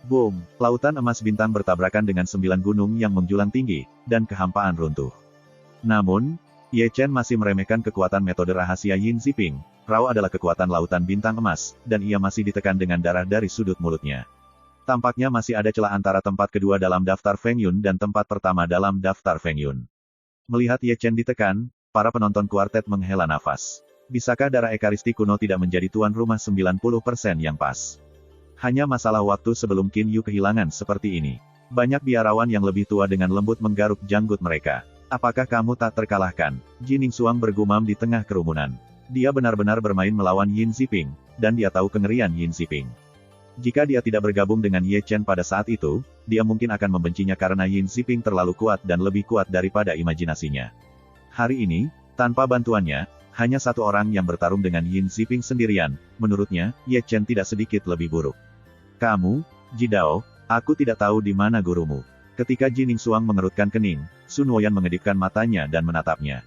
Boom! Lautan emas bintang bertabrakan dengan 9 gunung yang menjulang tinggi, dan kehampaan runtuh. Namun, Ye Chen masih meremehkan kekuatan metode rahasia Yin Ziping. Rao adalah kekuatan lautan bintang emas, dan ia masih ditekan dengan darah dari sudut mulutnya. Tampaknya masih ada celah antara tempat kedua dalam daftar Feng Yun dan tempat pertama dalam daftar Feng Yun. Melihat Ye Chen ditekan, para penonton kuartet menghela nafas. Bisakah darah ekaristi kuno tidak menjadi tuan rumah 90% yang pas? Hanya masalah waktu sebelum Qin Yu kehilangan seperti ini. Banyak biarawan yang lebih tua dengan lembut menggaruk janggut mereka. Apakah kamu tak terkalahkan? Jining Xuang bergumam di tengah kerumunan. Dia benar-benar bermain melawan Yin Ziping, dan dia tahu kengerian Yin Ziping. Jika dia tidak bergabung dengan Ye Chen pada saat itu, dia mungkin akan membencinya karena Yin Ziping terlalu kuat dan lebih kuat daripada imajinasinya. Hari ini, tanpa bantuannya, hanya satu orang yang bertarung dengan Yin Ziping sendirian. Menurutnya, Ye Chen tidak sedikit lebih buruk. Kamu, Jidao, aku tidak tahu di mana gurumu. Ketika Jining Xuang mengerutkan kening, Sun Woyan mengedipkan matanya dan menatapnya.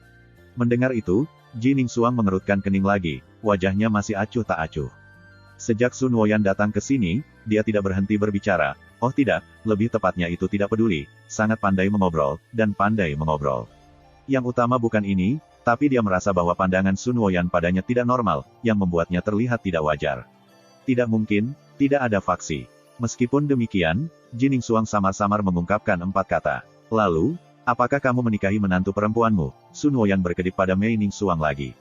Mendengar itu, Jining Xuang mengerutkan kening lagi, wajahnya masih acuh tak acuh. Sejak Sun Woyan datang ke sini, dia tidak berhenti berbicara. Oh tidak, lebih tepatnya itu tidak peduli, sangat pandai mengobrol, dan pandai mengobrol. Yang utama bukan ini, tapi dia merasa bahwa pandangan Sun Woyan padanya tidak normal, yang membuatnya terlihat tidak wajar. Tidak mungkin, tidak ada faksi. Meskipun demikian, Jining Xuang samar-samar mengungkapkan 4 kata. Lalu, apakah kamu menikahi menantu perempuanmu? Sun Woyan berkedip pada Mei Ning Xuang lagi.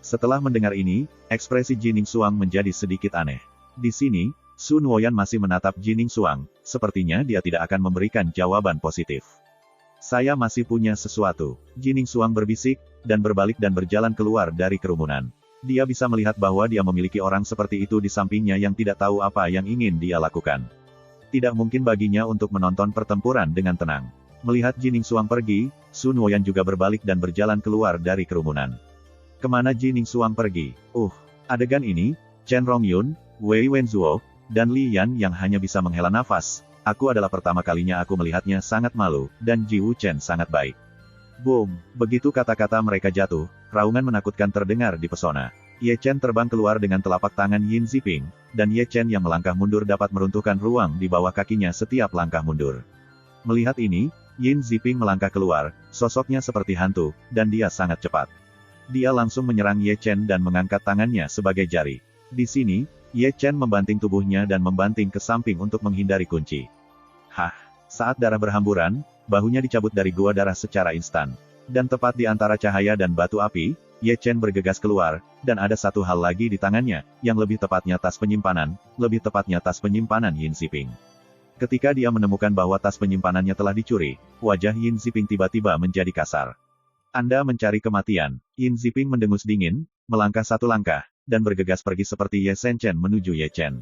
Setelah mendengar ini, ekspresi Jining Xuang menjadi sedikit aneh. Di sini, Sun Woyan masih menatap Jining Xuang, sepertinya dia tidak akan memberikan jawaban positif. Saya masih punya sesuatu. Jining Xuang berbisik, dan berbalik dan berjalan keluar dari kerumunan. Dia bisa melihat bahwa dia memiliki orang seperti itu di sampingnya yang tidak tahu apa yang ingin dia lakukan. Tidak mungkin baginya untuk menonton pertempuran dengan tenang. Melihat Jining Xuang pergi, Sun Woyan juga berbalik dan berjalan keluar dari kerumunan. Kemana Jining Xuang pergi? Adegan ini, Chen Rongyun, Wei Wenzuo, dan Li Yan yang hanya bisa menghela nafas. Aku adalah pertama kalinya aku melihatnya sangat malu, dan Ji Wuchen sangat baik. Boom! Begitu kata-kata mereka jatuh, raungan menakutkan terdengar di pesona. Ye Chen terbang keluar dengan telapak tangan Yin Ziping, dan Ye Chen yang melangkah mundur dapat meruntuhkan ruang di bawah kakinya setiap langkah mundur. Melihat ini, Yin Ziping melangkah keluar, sosoknya seperti hantu, dan dia sangat cepat. Dia langsung menyerang Ye Chen dan mengangkat tangannya sebagai jari. Di sini, Ye Chen membanting tubuhnya dan membanting ke samping untuk menghindari kunci. Saat darah berhamburan, bahunya dicabut dari gua darah secara instan. Dan tepat di antara cahaya dan batu api, Ye Chen bergegas keluar, dan ada satu hal lagi di tangannya, yang lebih tepatnya tas penyimpanan Yin Ziping. Ketika dia menemukan bahwa tas penyimpanannya telah dicuri, wajah Yin Ziping tiba-tiba menjadi kasar. Anda mencari kematian. Yin Ziping mendengus dingin, melangkah satu langkah, dan bergegas pergi seperti Ye Senchen menuju Ye Chen.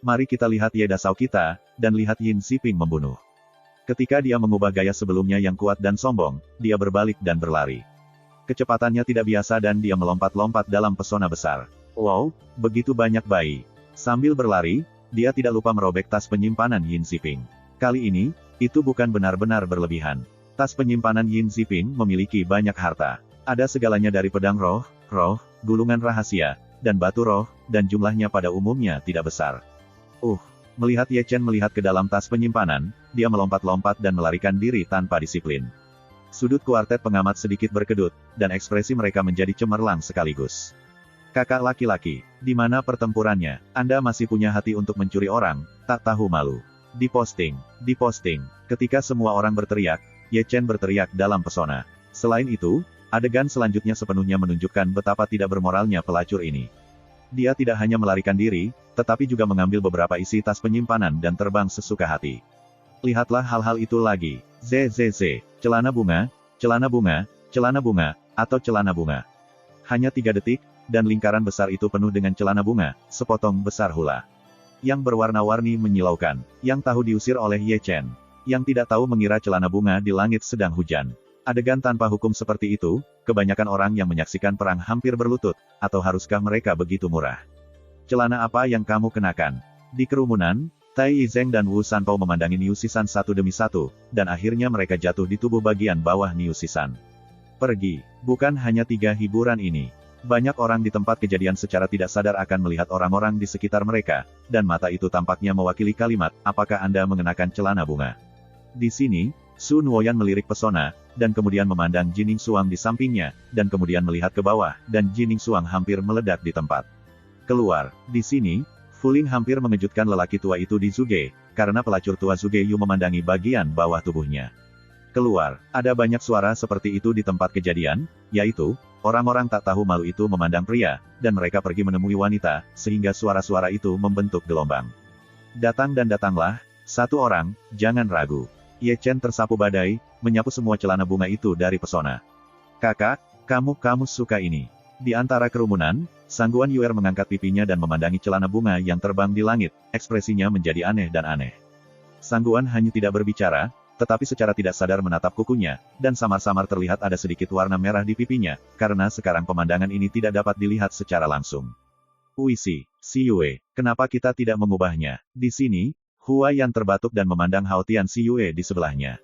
Mari kita lihat Ye Dasau kita, dan lihat Yin Ziping membunuh. Ketika dia mengubah gaya sebelumnya yang kuat dan sombong, dia berbalik dan berlari. Kecepatannya tidak biasa dan dia melompat-lompat dalam pesona besar. Wow, begitu banyak bayi. Sambil berlari, dia tidak lupa merobek tas penyimpanan Yin Ziping. Kali ini, itu bukan benar-benar berlebihan. Tas penyimpanan Yin Ziping memiliki banyak harta. Ada segalanya dari pedang roh, gulungan rahasia, dan batu roh, dan jumlahnya pada umumnya tidak besar. Melihat Ye Chen melihat ke dalam tas penyimpanan, dia melompat-lompat dan melarikan diri tanpa disiplin. Sudut kuartet pengamat sedikit berkedut, dan ekspresi mereka menjadi cemerlang sekaligus. Kakak laki-laki, di mana pertempurannya? Anda masih punya hati untuk mencuri orang, tak tahu malu. Diposting. Ketika semua orang berteriak, Ye Chen berteriak dalam pesona. Selain itu, adegan selanjutnya sepenuhnya menunjukkan betapa tidak bermoralnya pelacur ini. Dia tidak hanya melarikan diri, tetapi juga mengambil beberapa isi tas penyimpanan dan terbang sesuka hati. Lihatlah hal-hal itu lagi. ZZZ, celana bunga, atau celana bunga. Hanya 3 detik, dan lingkaran besar itu penuh dengan celana bunga, sepotong besar hula. Yang berwarna-warni menyilaukan, yang tahu diusir oleh Ye Chen. Yang tidak tahu mengira celana bunga di langit sedang hujan. Adegan tanpa hukum seperti itu, kebanyakan orang yang menyaksikan perang hampir berlutut, atau haruskah mereka begitu murah? Celana apa yang kamu kenakan? Di kerumunan, Tai Yizeng dan Wu Sanpao memandangi Niu Sisan satu demi satu, dan akhirnya mereka jatuh di tubuh bagian bawah Niu Sisan. Pergi. Bukan hanya 3 hiburan ini. Banyak orang di tempat kejadian secara tidak sadar akan melihat orang-orang di sekitar mereka, dan mata itu tampaknya mewakili kalimat, apakah Anda mengenakan celana bunga? Di sini, Sun Woyan melirik pesona, dan kemudian memandang Jining Suang di sampingnya, dan kemudian melihat ke bawah, dan Jining Suang hampir meledak di tempat. Keluar. Di sini, Fuling hampir mengejutkan lelaki tua itu di Zuge, karena pelacur tua Zuge Yu memandangi bagian bawah tubuhnya. Keluar. Ada banyak suara seperti itu di tempat kejadian, yaitu, orang-orang tak tahu malu itu memandang pria, dan mereka pergi menemui wanita, sehingga suara-suara itu membentuk gelombang. Datang dan datanglah, satu orang, jangan ragu. Ye Chen tersapu badai, menyapu semua celana bunga itu dari pesona. Kakak, kamu suka ini. Di antara kerumunan, Sangguan Yuer mengangkat pipinya dan memandangi celana bunga yang terbang di langit, ekspresinya menjadi aneh dan aneh. Sangguan hanya tidak berbicara, tetapi secara tidak sadar menatap kukunya, dan samar-samar terlihat ada sedikit warna merah di pipinya, karena sekarang pemandangan ini tidak dapat dilihat secara langsung. Uisi, Si Yue, kenapa kita tidak mengubahnya? Di sini, Hua Yan terbatuk dan memandang Hao Tian Si Yue di sebelahnya.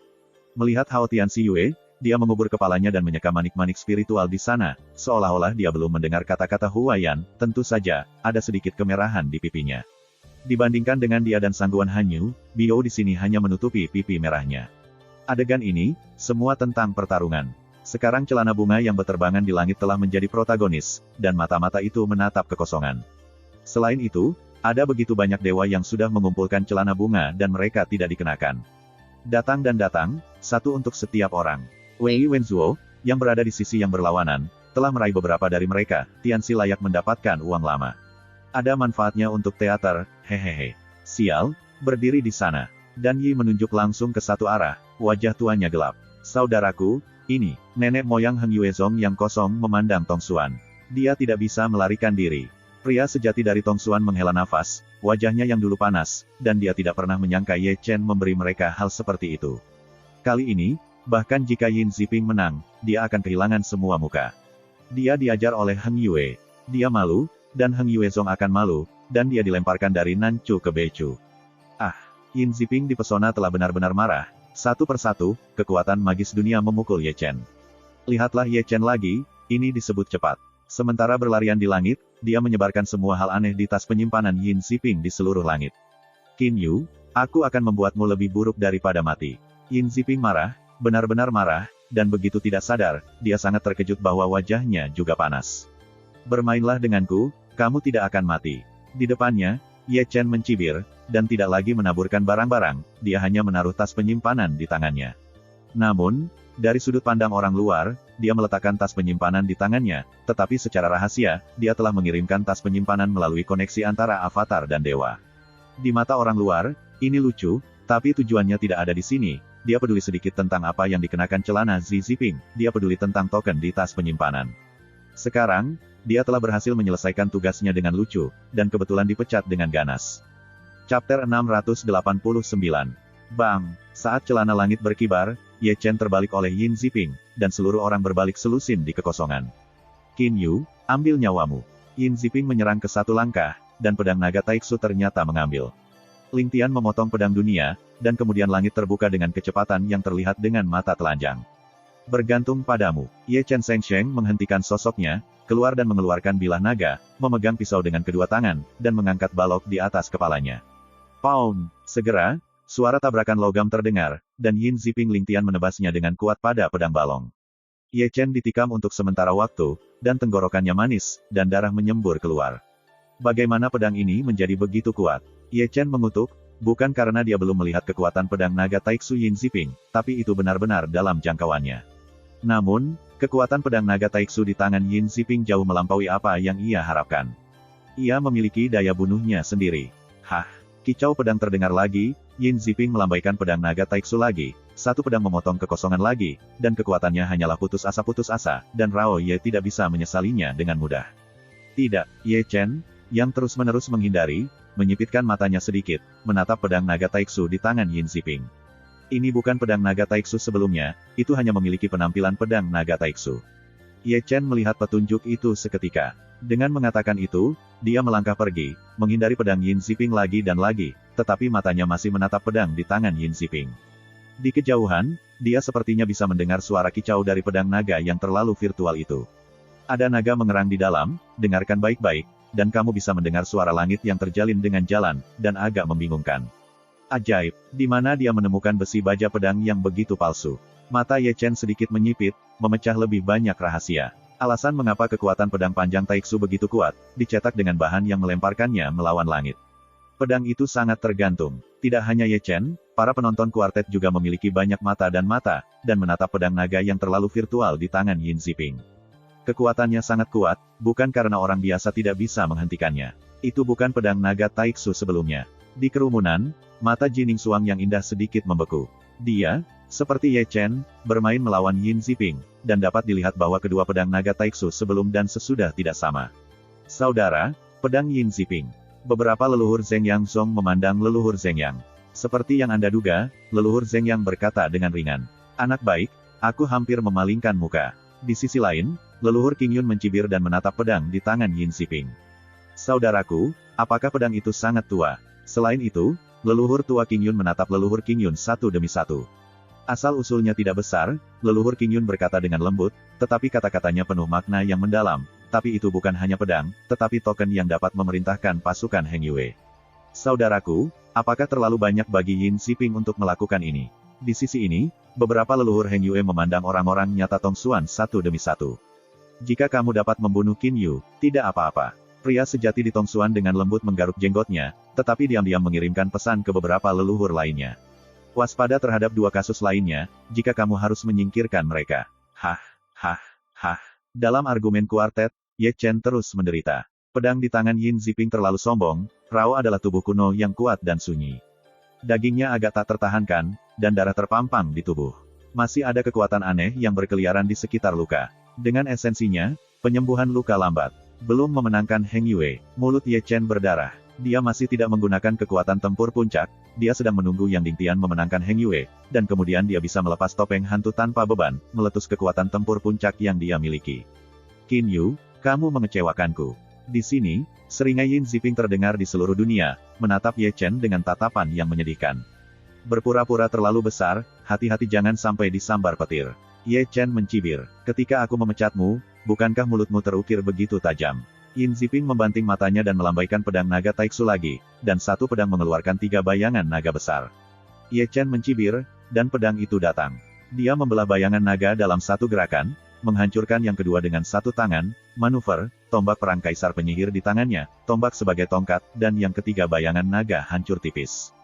Melihat Hao Tian Si Yue, dia mengubur kepalanya dan menyeka manik-manik spiritual di sana, seolah-olah dia belum mendengar kata-kata Hua Yan, tentu saja, ada sedikit kemerahan di pipinya. Dibandingkan dengan dia dan Sangguan Hanyu, Bio di sini hanya menutupi pipi merahnya. Adegan ini, semua tentang pertarungan. Sekarang celana bunga yang berterbangan di langit telah menjadi protagonis, dan mata-mata itu menatap kekosongan. Selain itu, ada begitu banyak dewa yang sudah mengumpulkan celana bunga dan mereka tidak dikenakan. Datang dan datang, satu untuk setiap orang. Wei Wenzuo, yang berada di sisi yang berlawanan, telah meraih beberapa dari mereka, Tianxi layak mendapatkan uang lama. Ada manfaatnya untuk teater, hehehe. Sial, berdiri di sana. Dan Yi menunjuk langsung ke satu arah, wajah tuanya gelap. Saudaraku, ini, nenek moyang Heng Yuezong yang kosong memandang Tong Xuan. Dia tidak bisa melarikan diri. Pria sejati dari Tong Xuan menghela nafas, wajahnya yang dulu panas, dan dia tidak pernah menyangka Ye Chen memberi mereka hal seperti itu. Kali ini, bahkan jika Yin Ziping menang, dia akan kehilangan semua muka. Dia diajar oleh Heng Yue. Dia malu, dan Heng Yuezong akan malu, dan dia dilemparkan dari Nanchu ke Beichu. Ah, Yin Ziping dipesona telah benar-benar marah. Satu persatu, kekuatan magis dunia memukul Ye Chen. Lihatlah Ye Chen lagi, ini disebut cepat. Sementara berlarian di langit, dia menyebarkan semua hal aneh di tas penyimpanan Yin Ziping di seluruh langit. Qin Yu, aku akan membuatmu lebih buruk daripada mati. Yin Ziping marah, benar-benar marah, dan begitu tidak sadar, dia sangat terkejut bahwa wajahnya juga panas. Bermainlah denganku, kamu tidak akan mati. Di depannya, Ye Chen mencibir, dan tidak lagi menaburkan barang-barang, dia hanya menaruh tas penyimpanan di tangannya. Namun, dari sudut pandang orang luar, dia meletakkan tas penyimpanan di tangannya, tetapi secara rahasia, dia telah mengirimkan tas penyimpanan melalui koneksi antara avatar dan dewa. Di mata orang luar, ini lucu, tapi tujuannya tidak ada di sini. Dia peduli sedikit tentang apa yang dikenakan celana Xi Ziping, dia peduli tentang token di tas penyimpanan. Sekarang, dia telah berhasil menyelesaikan tugasnya dengan lucu, dan kebetulan dipecat dengan ganas. Chapter 689. Bang! Saat celana langit berkibar, Ye Chen terbalik oleh Yin Ziping, dan seluruh orang berbalik selusin di kekosongan. Qin Yu, ambil nyawamu. Yin Ziping menyerang ke satu langkah, dan pedang naga Taiksu ternyata mengambil. Ling Tian memotong pedang dunia, dan kemudian langit terbuka dengan kecepatan yang terlihat dengan mata telanjang. Bergantung padamu. Ye Chen Sheng menghentikan sosoknya, keluar dan mengeluarkan bilah naga, memegang pisau dengan kedua tangan, dan mengangkat balok di atas kepalanya. Pound! Segera, suara tabrakan logam terdengar, dan Yin Ziping Ling Tian menebasnya dengan kuat pada pedang balong. Ye Chen ditikam untuk sementara waktu, dan tenggorokannya manis, dan darah menyembur keluar. Bagaimana pedang ini menjadi begitu kuat? Ye Chen mengutuk, bukan karena dia belum melihat kekuatan pedang naga Taiksu Yin Ziping, tapi itu benar-benar dalam jangkauannya. Namun, kekuatan pedang naga Taiksu di tangan Yin Ziping jauh melampaui apa yang ia harapkan. Ia memiliki daya bunuhnya sendiri. Hah! Kicau pedang terdengar lagi, Yin Ziping melambaikan pedang naga Taiksu lagi, satu pedang memotong kekosongan lagi, dan kekuatannya hanyalah putus asa, dan Rao Ye tidak bisa menyesalinya dengan mudah. Tidak, Ye Chen, yang terus-menerus menghindari, menyipitkan matanya sedikit, menatap pedang naga Taiksu di tangan Yin Ziping. Ini bukan pedang naga Taiksu sebelumnya, itu hanya memiliki penampilan pedang naga Taiksu. Ye Chen melihat petunjuk itu seketika. Dengan mengatakan itu, dia melangkah pergi, menghindari pedang Yin Ziping lagi dan lagi, tetapi matanya masih menatap pedang di tangan Yin Ziping. Di kejauhan, dia sepertinya bisa mendengar suara kicau dari pedang naga yang terlalu virtual itu. Ada naga mengerang di dalam, dengarkan baik-baik, dan kamu bisa mendengar suara langit yang terjalin dengan jalan, dan agak membingungkan. Ajaib, di mana dia menemukan besi baja pedang yang begitu palsu. Mata Ye Chen sedikit menyipit, memecah lebih banyak rahasia. Alasan mengapa kekuatan pedang panjang Taiksu begitu kuat, dicetak dengan bahan yang melemparkannya melawan langit. Pedang itu sangat tergantung. Tidak hanya Ye Chen, para penonton kuartet juga memiliki banyak mata, dan menatap pedang naga yang terlalu virtual di tangan Yin Ziping. Kekuatannya sangat kuat, bukan karena orang biasa tidak bisa menghentikannya. Itu bukan pedang naga Taiksu sebelumnya. Di kerumunan, mata Jining Suang yang indah sedikit membeku. Dia, seperti Ye Chen, bermain melawan Yin Ziping, dan dapat dilihat bahwa kedua pedang naga Taiksu sebelum dan sesudah tidak sama. Saudara, pedang Yin Ziping. Beberapa leluhur Zheng Yang Zong memandang leluhur Zheng Yang. Seperti yang Anda duga, leluhur Zheng Yang berkata dengan ringan. Anak baik, aku hampir memalingkan muka. Di sisi lain, leluhur Qing Yun mencibir dan menatap pedang di tangan Yin Ziping. Saudaraku, apakah pedang itu sangat tua? Selain itu, leluhur tua Qing Yun menatap leluhur Qing Yun satu demi satu. Asal-usulnya tidak besar, leluhur Qing Yun berkata dengan lembut, tetapi kata-katanya penuh makna yang mendalam. Tapi itu bukan hanya pedang, tetapi token yang dapat memerintahkan pasukan Heng Yue. Saudaraku, apakah terlalu banyak bagi Yin Ziping untuk melakukan ini? Di sisi ini, beberapa leluhur Heng Yue memandang orang-orang nyata Tong Xuan satu demi satu. Jika kamu dapat membunuh Qin Yu, tidak apa-apa. Pria sejati di Tong Xuan dengan lembut menggaruk jenggotnya, tetapi diam-diam mengirimkan pesan ke beberapa leluhur lainnya. Waspada terhadap dua kasus lainnya, jika kamu harus menyingkirkan mereka. Hah. Dalam argumen kuartet, Ye Chen terus menderita. Pedang di tangan Yin Ziping terlalu sombong, Rao adalah tubuh kuno yang kuat dan sunyi. Dagingnya agak tak tertahankan, dan darah terpampang di tubuh. Masih ada kekuatan aneh yang berkeliaran di sekitar luka. Dengan esensinya, penyembuhan luka lambat. Belum memenangkan Heng Yue, mulut Ye Chen berdarah. Dia masih tidak menggunakan kekuatan tempur puncak, dia sedang menunggu Yang Dingtian memenangkan Heng Yue, dan kemudian dia bisa melepas topeng hantu tanpa beban, meletus kekuatan tempur puncak yang dia miliki. Qin Yu, kamu mengecewakanku. Di sini, seringai Yin Ziping terdengar di seluruh dunia, menatap Ye Chen dengan tatapan yang menyedihkan. Berpura-pura terlalu besar, hati-hati jangan sampai disambar petir. Ye Chen mencibir, ketika aku memecatmu, bukankah mulutmu terukir begitu tajam? Yin Ziping membanting matanya dan melambaikan pedang naga Taiksu lagi, dan satu pedang mengeluarkan 3 bayangan naga besar. Ye Chen mencibir, dan pedang itu datang. Dia membelah bayangan naga dalam satu gerakan, menghancurkan yang kedua dengan satu tangan, manuver, tombak perang kaisar penyihir di tangannya, tombak sebagai tongkat, dan yang ketiga bayangan naga hancur tipis.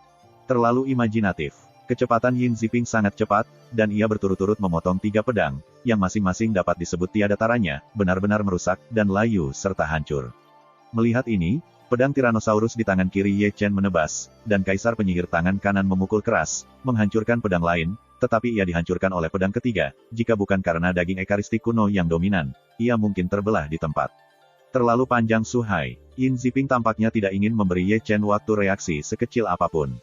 Terlalu imajinatif. Kecepatan Yin Ziping sangat cepat, dan ia berturut-turut memotong 3 pedang, yang masing-masing dapat disebut tiada taranya, benar-benar merusak, dan layu serta hancur. Melihat ini, pedang Tyrannosaurus di tangan kiri Ye Chen menebas, dan kaisar penyihir tangan kanan memukul keras, menghancurkan pedang lain, tetapi ia dihancurkan oleh pedang ketiga, jika bukan karena daging ekaristik kuno yang dominan, ia mungkin terbelah di tempat. Terlalu panjang Suhai, Yin Ziping tampaknya tidak ingin memberi Ye Chen waktu reaksi sekecil apapun.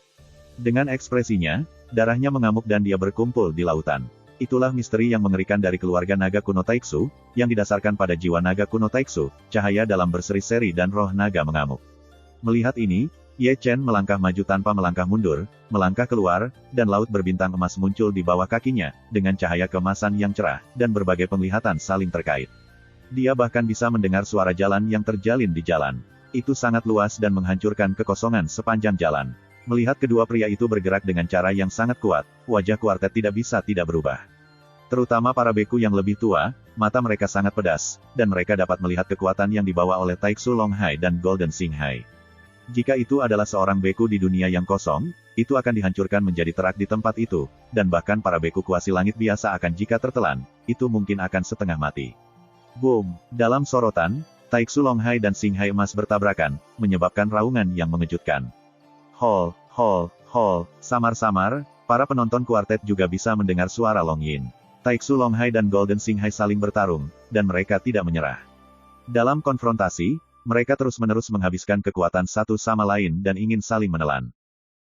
Dengan ekspresinya, darahnya mengamuk dan dia berkumpul di lautan. Itulah misteri yang mengerikan dari keluarga naga kuno Taiksu, yang didasarkan pada jiwa naga kuno Taiksu, cahaya dalam berseri-seri dan roh naga mengamuk. Melihat ini, Ye Chen melangkah maju tanpa melangkah mundur, melangkah keluar, dan laut berbintang emas muncul di bawah kakinya, dengan cahaya keemasan yang cerah, dan berbagai penglihatan saling terkait. Dia bahkan bisa mendengar suara jalan yang terjalin di jalan. Itu sangat luas dan menghancurkan kekosongan sepanjang jalan. Melihat kedua pria itu bergerak dengan cara yang sangat kuat, wajah kuartet tidak bisa tidak berubah. Terutama para beku yang lebih tua, mata mereka sangat pedas, dan mereka dapat melihat kekuatan yang dibawa oleh Taiksu Longhai dan Golden Singhai. Jika itu adalah seorang beku di dunia yang kosong, itu akan dihancurkan menjadi terak di tempat itu, dan bahkan para beku kuasi langit biasa akan jika tertelan, itu mungkin akan setengah mati. Boom! Dalam sorotan, Taiksu Longhai dan Singhai emas bertabrakan, menyebabkan raungan yang mengejutkan. Hol, samar-samar, para penonton kuartet juga bisa mendengar suara Long Yin. Taiksu Longhai dan Golden Singhai saling bertarung, dan mereka tidak menyerah. Dalam konfrontasi, mereka terus-menerus menghabiskan kekuatan satu sama lain dan ingin saling menelan.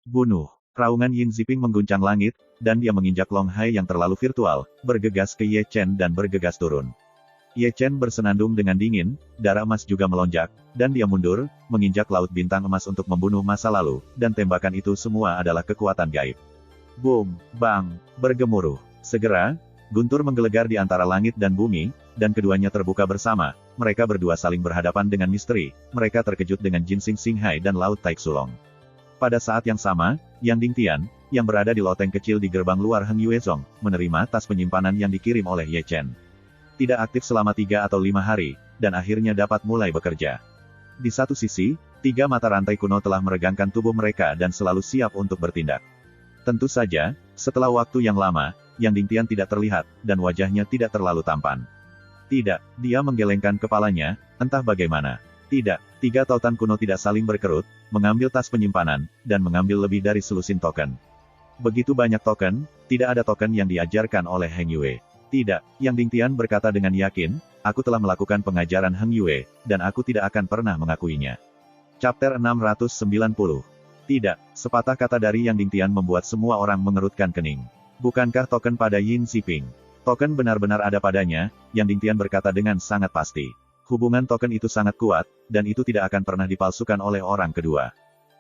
Bunuh! Raungan Yin Ziping mengguncang langit, dan dia menginjak Longhai yang terlalu virtual, bergegas ke Ye Chen dan bergegas turun. Ye Chen bersenandung dengan dingin, darah emas juga melonjak, dan dia mundur, menginjak laut bintang emas untuk membunuh masa lalu, dan tembakan itu semua adalah kekuatan gaib. Boom! Bang! Bergemuruh. Segera, guntur menggelegar di antara langit dan bumi, dan keduanya terbuka bersama. Mereka berdua saling berhadapan dengan misteri. Mereka terkejut dengan Jinsing Singhai dan Laut Taiksulong. Pada saat yang sama, Yang Dingtian, yang berada di loteng kecil di gerbang luar Heng Yuezong, menerima tas penyimpanan yang dikirim oleh Ye Chen. Tidak aktif selama 3 atau 5 hari, dan akhirnya dapat mulai bekerja. Di satu sisi, 3 mata rantai kuno telah meregangkan tubuh mereka dan selalu siap untuk bertindak. Tentu saja, setelah waktu yang lama, Yang Dingtian tidak terlihat, dan wajahnya tidak terlalu tampan. Tidak, dia menggelengkan kepalanya, entah bagaimana. Tidak, 3 tautan kuno tidak saling berkerut, mengambil tas penyimpanan, dan mengambil lebih dari selusin token. Begitu banyak token, tidak ada token yang diajarkan oleh Heng Yue. Tidak, Yang Dingtian berkata dengan yakin, aku telah melakukan pengajaran Heng Yue, dan aku tidak akan pernah mengakuinya. Chapter 690. Tidak, sepatah kata dari Yang Dingtian membuat semua orang mengerutkan kening. Bukankah token pada Yin Ziping? Token benar-benar ada padanya, Yang Dingtian berkata dengan sangat pasti. Hubungan token itu sangat kuat, dan itu tidak akan pernah dipalsukan oleh orang kedua.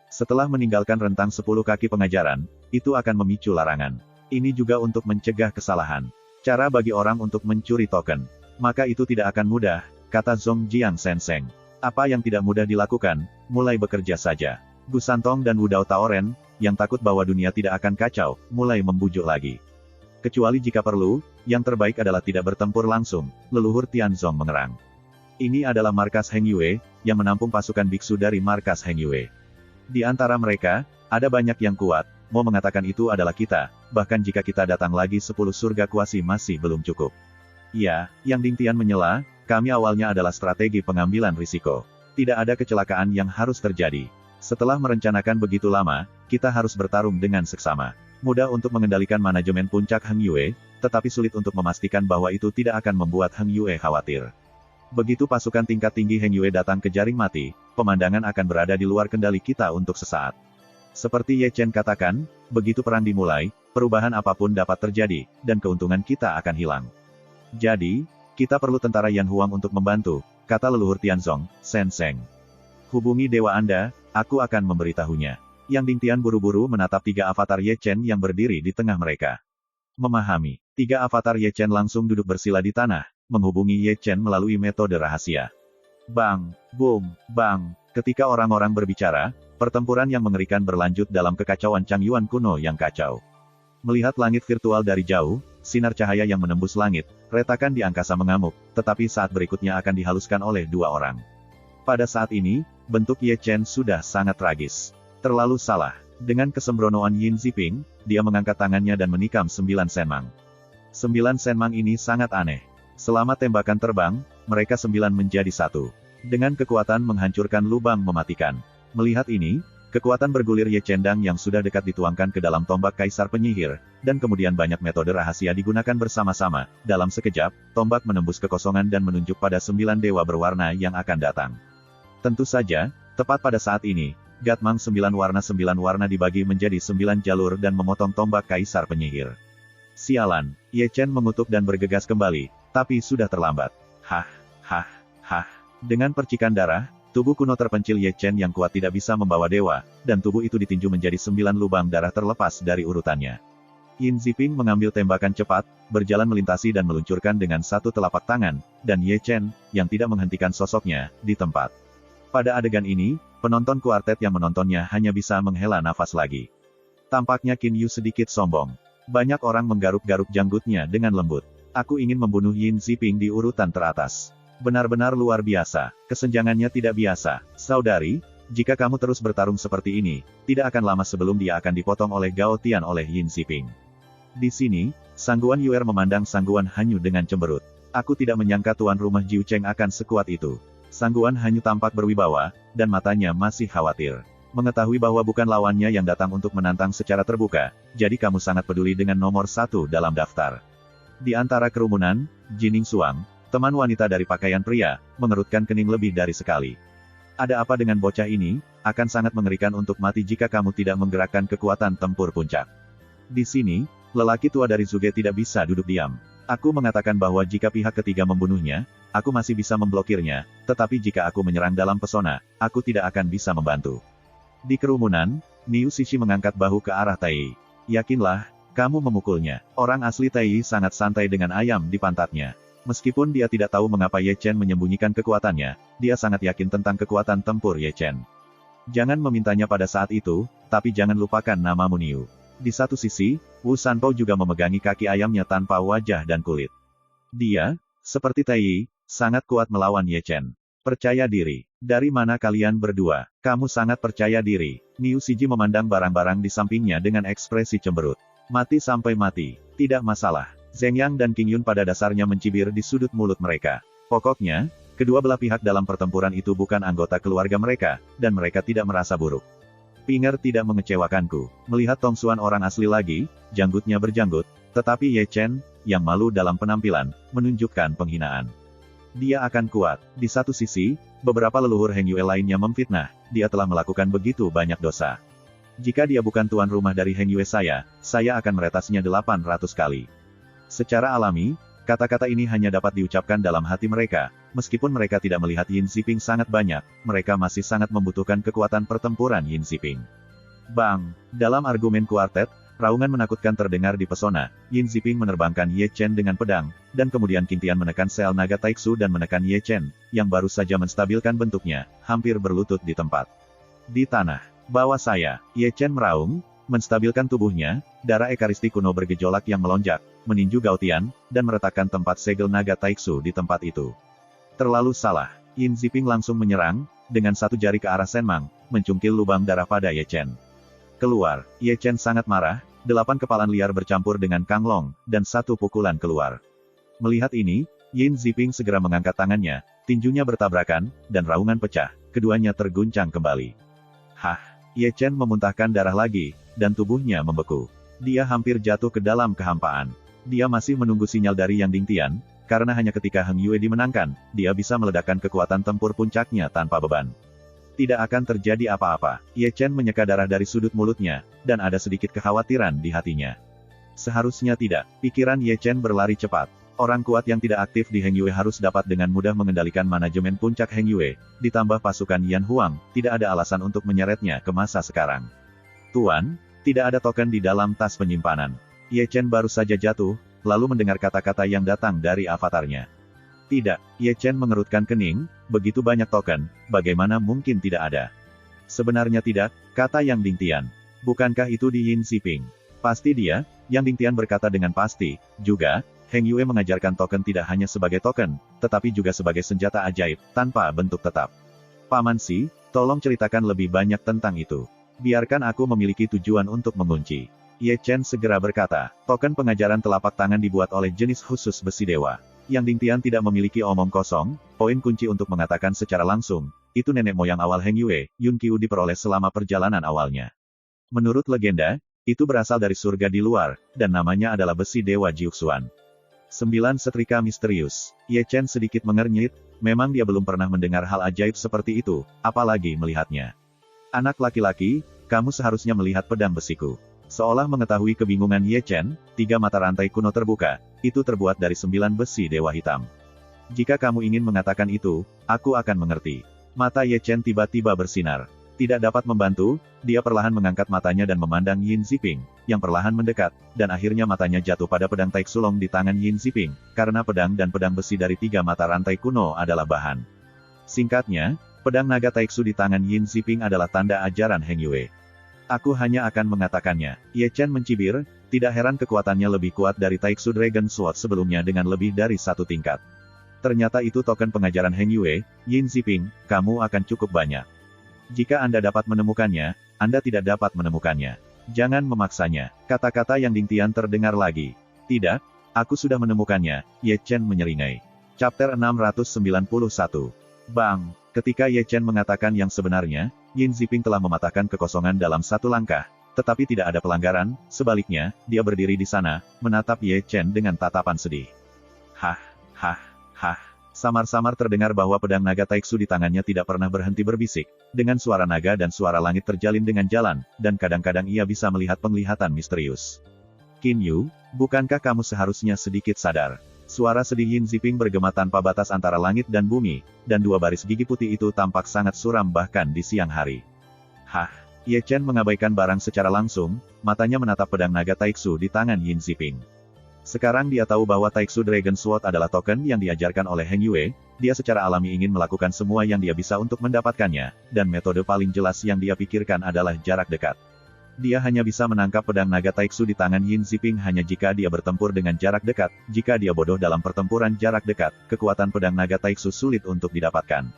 Setelah meninggalkan rentang 10 kaki pengajaran, itu akan memicu larangan. Ini juga untuk mencegah kesalahan. Cara bagi orang untuk mencuri token. Maka itu tidak akan mudah, kata Zhong Jiang Senseng. Apa yang tidak mudah dilakukan, mulai bekerja saja. Gu Santong dan Wu Dao Taoren, yang takut bahwa dunia tidak akan kacau, mulai membujuk lagi. Kecuali jika perlu, yang terbaik adalah tidak bertempur langsung, leluhur Tianzong mengerang. Ini adalah markas Heng Yue, yang menampung pasukan biksu dari markas Heng Yue. Di antara mereka, ada banyak yang kuat, mau mengatakan itu adalah kita, bahkan jika kita datang lagi 10 surga kuasi masih belum cukup. Ya, Yang Dingtian menyela, kami awalnya adalah strategi pengambilan risiko. Tidak ada kecelakaan yang harus terjadi. Setelah merencanakan begitu lama, kita harus bertarung dengan seksama. Mudah untuk mengendalikan manajemen puncak Heng Yue, tetapi sulit untuk memastikan bahwa itu tidak akan membuat Heng Yue khawatir. Begitu pasukan tingkat tinggi Heng Yue datang ke jaring mati, pemandangan akan berada di luar kendali kita untuk sesaat. Seperti Ye Chen katakan, begitu perang dimulai, perubahan apapun dapat terjadi, dan keuntungan kita akan hilang. Jadi, kita perlu tentara Yan Huang untuk membantu, kata leluhur Tianzong, Senseng. Hubungi dewa Anda, aku akan memberitahunya. Yang Dingtian buru-buru menatap 3 avatar Ye Chen yang berdiri di tengah mereka. Memahami, 3 avatar Ye Chen langsung duduk bersila di tanah, menghubungi Ye Chen melalui metode rahasia. Bang, boom, bang, ketika orang-orang berbicara, pertempuran yang mengerikan berlanjut dalam kekacauan Changyuan kuno yang kacau. Melihat langit virtual dari jauh, sinar cahaya yang menembus langit, retakan di angkasa mengamuk, tetapi saat berikutnya akan dihaluskan oleh 2 orang. Pada saat ini, bentuk Ye Chen sudah sangat tragis. Terlalu salah. Dengan kesembronoan Yin Ziping, dia mengangkat tangannya dan menikam 9 senmang. 9 senmang ini sangat aneh. Selama tembakan terbang, mereka 9 menjadi 1. Dengan kekuatan menghancurkan lubang mematikan. Melihat ini, kekuatan bergulir Ye Cendang yang sudah dekat dituangkan ke dalam tombak Kaisar Penyihir, dan kemudian banyak metode rahasia digunakan bersama-sama. Dalam sekejap, tombak menembus kekosongan dan menunjuk pada 9 dewa berwarna yang akan datang. Tentu saja, tepat pada saat ini, Gatmang 9 warna dibagi menjadi 9 jalur dan memotong tombak Kaisar Penyihir. Sialan, Ye Chen mengutuk dan bergegas kembali, tapi sudah terlambat. Hah. Dengan percikan darah, tubuh kuno terpencil Ye Chen yang kuat tidak bisa membawa dewa, dan tubuh itu ditinju menjadi 9 lubang darah terlepas dari urutannya. Yin Ziping mengambil tembakan cepat, berjalan melintasi dan meluncurkan dengan satu telapak tangan, dan Ye Chen, yang tidak menghentikan sosoknya, di tempat. Pada adegan ini, penonton kuartet yang menontonnya hanya bisa menghela nafas lagi. Tampaknya Qin Yu sedikit sombong. Banyak orang menggaruk-garuk janggutnya dengan lembut. Aku ingin membunuh Yin Ziping di urutan teratas. Benar-benar luar biasa, kesenjangannya tidak biasa. Saudari, jika kamu terus bertarung seperti ini, tidak akan lama sebelum dia akan dipotong oleh Gao Tian oleh Yin Ziping. Di sini, Sangguan Yuer memandang Sangguan Hanyu dengan cemberut. Aku tidak menyangka tuan rumah Jiu Cheng akan sekuat itu. Sangguan Hanyu tampak berwibawa, dan matanya masih khawatir. Mengetahui bahwa bukan lawannya yang datang untuk menantang secara terbuka, jadi kamu sangat peduli dengan nomor 1 dalam daftar. Di antara kerumunan, Jining Suang, teman wanita dari pakaian pria, mengerutkan kening lebih dari sekali. Ada apa dengan bocah ini? Akan sangat mengerikan untuk mati jika kamu tidak menggerakkan kekuatan tempur puncak. Di sini, lelaki tua dari Zuge tidak bisa duduk diam. Aku mengatakan bahwa jika pihak ketiga membunuhnya, aku masih bisa memblokirnya, tetapi jika aku menyerang dalam pesona, aku tidak akan bisa membantu. Di kerumunan, Niu Shishi mengangkat bahu ke arah Tai. Yakinlah, kamu memukulnya. Orang asli Tai sangat santai dengan ayam di pantatnya. Meskipun dia tidak tahu mengapa Ye Chen menyembunyikan kekuatannya, dia sangat yakin tentang kekuatan tempur Ye Chen. Jangan memintanya pada saat itu, tapi jangan lupakan namamu Niu. Di satu sisi, Wu Sanpo juga memegangi kaki ayamnya tanpa wajah dan kulit. Dia, seperti Tai, sangat kuat melawan Ye Chen. Percaya diri. Dari mana kalian berdua? Kamu sangat percaya diri. Niu Shiji memandang barang-barang di sampingnya dengan ekspresi cemberut. Mati sampai mati. Tidak masalah. Zheng Yang dan Qing Yun pada dasarnya mencibir di sudut mulut mereka. Pokoknya, kedua belah pihak dalam pertempuran itu bukan anggota keluarga mereka, dan mereka tidak merasa buruk. Pinger tidak mengecewakanku. Melihat Tong Xuan orang asli lagi, janggutnya berjanggut, tetapi Ye Chen, yang malu dalam penampilan, menunjukkan penghinaan. Dia akan kuat. Di satu sisi, beberapa leluhur Heng Yue lainnya memfitnah, dia telah melakukan begitu banyak dosa. Jika dia bukan tuan rumah dari Heng Yue saya akan meretasnya 800 kali. Secara alami, kata-kata ini hanya dapat diucapkan dalam hati mereka, meskipun mereka tidak melihat Yin Ziping sangat banyak, mereka masih sangat membutuhkan kekuatan pertempuran Yin Ziping. Bang! Dalam argumen kuartet, raungan menakutkan terdengar di pesona. Yin Ziping menerbangkan Ye Chen dengan pedang, dan kemudian Qing Tian menekan sel naga Taiksu dan menekan Ye Chen, yang baru saja menstabilkan bentuknya, hampir berlutut di tempat. Di tanah bawah saya, Ye Chen meraung, menstabilkan tubuhnya, darah ekaristi kuno bergejolak yang melonjak, meninju Gao Tian, dan meretakkan tempat segel naga Taiksu di tempat itu. Terlalu salah. Yin Ziping langsung menyerang, dengan satu jari ke arah Senmang, mencungkil lubang darah pada Ye Chen. Keluar. Ye Chen sangat marah, 8 kepalan liar bercampur dengan Kang Long, dan 1 pukulan keluar. Melihat ini, Yin Ziping segera mengangkat tangannya, tinjunya bertabrakan, dan raungan pecah, keduanya terguncang kembali. Hah! Ye Chen memuntahkan darah lagi, dan tubuhnya membeku. Dia hampir jatuh ke dalam kehampaan. Dia masih menunggu sinyal dari Yang Dingtian, karena hanya ketika Heng Yue dimenangkan, dia bisa meledakkan kekuatan tempur puncaknya tanpa beban. Tidak akan terjadi apa-apa. Ye Chen menyeka darah dari sudut mulutnya, dan ada sedikit kekhawatiran di hatinya. Seharusnya tidak. Pikiran Ye Chen berlari cepat. Orang kuat yang tidak aktif di Heng Yue harus dapat dengan mudah mengendalikan manajemen puncak Heng Yue, ditambah pasukan Yan Huang, tidak ada alasan untuk menyeretnya ke masa sekarang. Tuan, tidak ada token di dalam tas penyimpanan. Ye Chen baru saja jatuh, lalu mendengar kata-kata yang datang dari avatarnya. Tidak, Ye Chen mengerutkan kening, begitu banyak token, bagaimana mungkin tidak ada? Sebenarnya tidak, kata Yang Dingtian. Bukankah itu di Yin Ziping? Pasti dia, Yang Dingtian berkata dengan pasti, juga, Heng Yue mengajarkan token tidak hanya sebagai token, tetapi juga sebagai senjata ajaib, tanpa bentuk tetap. Paman Si, tolong ceritakan lebih banyak tentang itu. Biarkan aku memiliki tujuan untuk mengunci. Ye Chen segera berkata, token pengajaran telapak tangan dibuat oleh jenis khusus besi dewa. Yang Dingtian tidak memiliki omong kosong, poin kunci untuk mengatakan secara langsung, itu nenek moyang awal Heng Yue, Yun Qiu diperoleh selama perjalanan awalnya. Menurut legenda, itu berasal dari surga di luar, dan namanya adalah besi dewa Jiuxuan. 9 setrika misterius. Ye Chen sedikit mengernyit, memang dia belum pernah mendengar hal ajaib seperti itu, apalagi melihatnya. Anak laki-laki, kamu seharusnya melihat pedang besiku. Seolah mengetahui kebingungan Ye Chen, 3 mata rantai kuno terbuka, itu terbuat dari 9 besi dewa hitam. Jika kamu ingin mengatakan itu, aku akan mengerti. Mata Ye Chen tiba-tiba bersinar. Tidak dapat membantu, dia perlahan mengangkat matanya dan memandang Yin Ziping, yang perlahan mendekat, dan akhirnya matanya jatuh pada pedang Taiksulong di tangan Yin Ziping, karena pedang dan pedang besi dari 3 mata rantai kuno adalah bahan. Singkatnya, pedang naga Taiksu di tangan Yin Ziping adalah tanda ajaran Heng Yue. Aku hanya akan mengatakannya. Ye Chen mencibir, Tidak heran kekuatannya lebih kuat dari Taiksu Dragon Sword sebelumnya dengan lebih dari 1 tingkat. Ternyata itu token pengajaran Heng Yue, Yin Ziping, kamu akan cukup banyak. Jika Anda dapat menemukannya, Anda tidak dapat menemukannya. Jangan memaksanya. Kata-kata yang Ding Tian terdengar lagi. Tidak, aku sudah menemukannya, Ye Chen menyeringai. Chapter 691. Bang! Ketika Ye Chen mengatakan yang sebenarnya, Yin Ziping telah mematahkan kekosongan dalam 1 langkah. Tetapi tidak ada pelanggaran, sebaliknya, dia berdiri di sana, menatap Ye Chen dengan tatapan sedih. Hah, hah, hah. Samar-samar terdengar bahwa pedang naga Taiksu di tangannya tidak pernah berhenti berbisik. Dengan suara naga dan suara langit terjalin dengan jalan, dan kadang-kadang ia bisa melihat penglihatan misterius. Qin Yu, bukankah kamu seharusnya sedikit sadar? Suara sedih Yin Ziping bergema tanpa batas antara langit dan bumi, dan 2 baris gigi putih itu tampak sangat suram bahkan di siang hari. Hah? Ye Chen mengabaikan barang secara langsung, matanya menatap pedang naga Taiksu di tangan Yin Ziping. Sekarang dia tahu bahwa Taiksu Dragon Sword adalah token yang diajarkan oleh Heng Yue, dia secara alami ingin melakukan semua yang dia bisa untuk mendapatkannya, dan metode paling jelas yang dia pikirkan adalah jarak dekat. Dia hanya bisa menangkap pedang naga Taiksu di tangan Yin Ziping hanya jika dia bertempur dengan jarak dekat, jika dia bodoh dalam pertempuran jarak dekat, kekuatan pedang naga Taiksu sulit untuk didapatkan.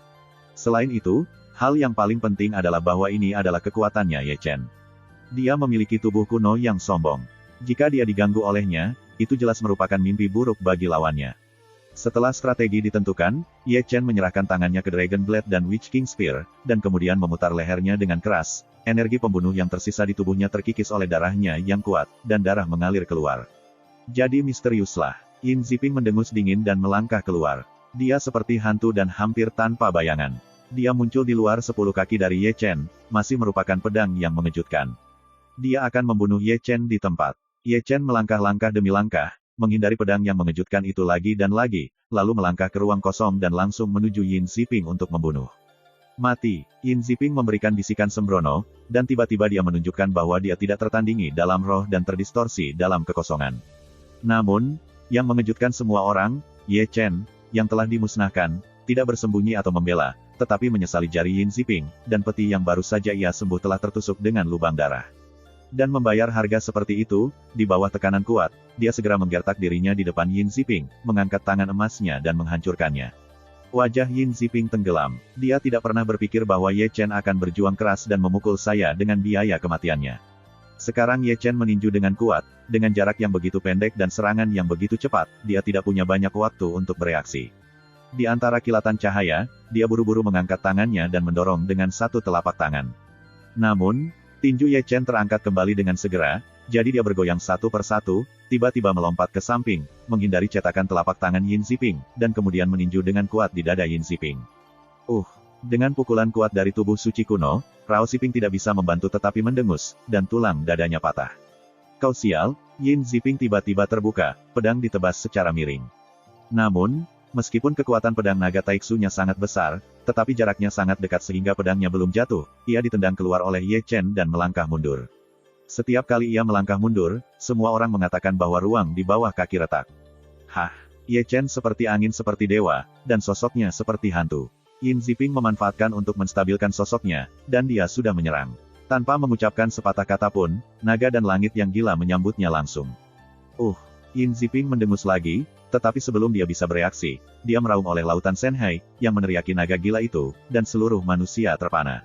Selain itu, hal yang paling penting adalah bahwa ini adalah kekuatannya Ye Chen. Dia memiliki tubuh kuno yang sombong. Jika dia diganggu olehnya, itu jelas merupakan mimpi buruk bagi lawannya. Setelah strategi ditentukan, Ye Chen menyerahkan tangannya ke Dragon Blade dan Witch King Spear, dan kemudian memutar lehernya dengan keras. Energi pembunuh yang tersisa di tubuhnya terkikis oleh darahnya yang kuat, dan darah mengalir keluar. Jadi misteriuslah. Yin Ziping mendengus dingin dan melangkah keluar. Dia seperti hantu dan hampir tanpa bayangan. Dia muncul di luar 10 kaki dari Ye Chen, masih merupakan pedang yang mengejutkan. Dia akan membunuh Ye Chen di tempat. Ye Chen melangkah langkah demi langkah, menghindari pedang yang mengejutkan itu lagi dan lagi, lalu melangkah ke ruang kosong dan langsung menuju Yin Ziping untuk membunuh. Mati! Yin Ziping memberikan bisikan sembrono, dan tiba-tiba dia menunjukkan bahwa dia tidak tertandingi dalam roh dan terdistorsi dalam kekosongan. Namun, yang mengejutkan semua orang, Ye Chen, yang telah dimusnahkan, tidak bersembunyi atau membela, tetapi menyesali jari Yin Ziping, dan peti yang baru saja ia sembuh telah tertusuk dengan lubang darah. Dan membayar harga seperti itu, di bawah tekanan kuat, dia segera menggertak dirinya di depan Yin Ziping, mengangkat tangan emasnya dan menghancurkannya. Wajah Yin Ziping tenggelam. Dia tidak pernah berpikir bahwa Ye Chen akan berjuang keras dan memukul saya dengan biaya kematiannya. Sekarang Ye Chen meninju dengan kuat, dengan jarak yang begitu pendek dan serangan yang begitu cepat, dia tidak punya banyak waktu untuk bereaksi. Di antara kilatan cahaya, dia buru-buru mengangkat tangannya dan mendorong dengan 1 telapak tangan. Namun, tinju Ye Chen terangkat kembali dengan segera, jadi dia bergoyang 1 per 1, tiba-tiba melompat ke samping, menghindari cetakan telapak tangan Yin Ziping, dan kemudian meninju dengan kuat di dada Yin Ziping. Dengan pukulan kuat dari tubuh suci kuno, Rao Ziping tidak bisa membantu tetapi mendengus, dan tulang dadanya patah. Kau sial, Yin Ziping tiba-tiba terbuka, pedang ditebas secara miring. Namun, meskipun kekuatan pedang naga Taiksu-nya sangat besar, tetapi jaraknya sangat dekat sehingga pedangnya belum jatuh, ia ditendang keluar oleh Ye Chen dan melangkah mundur. Setiap kali ia melangkah mundur, semua orang mengatakan bahwa ruang di bawah kaki retak. Hah, Ye Chen seperti angin seperti dewa, dan sosoknya seperti hantu. Yin Ziping memanfaatkan untuk menstabilkan sosoknya, dan dia sudah menyerang. Tanpa mengucapkan sepatah kata pun, naga dan langit yang gila menyambutnya langsung. Yin Ziping mendengus lagi, tetapi sebelum dia bisa bereaksi, dia meraung oleh lautan Shenhai, yang meneriaki naga gila itu, dan seluruh manusia terpana.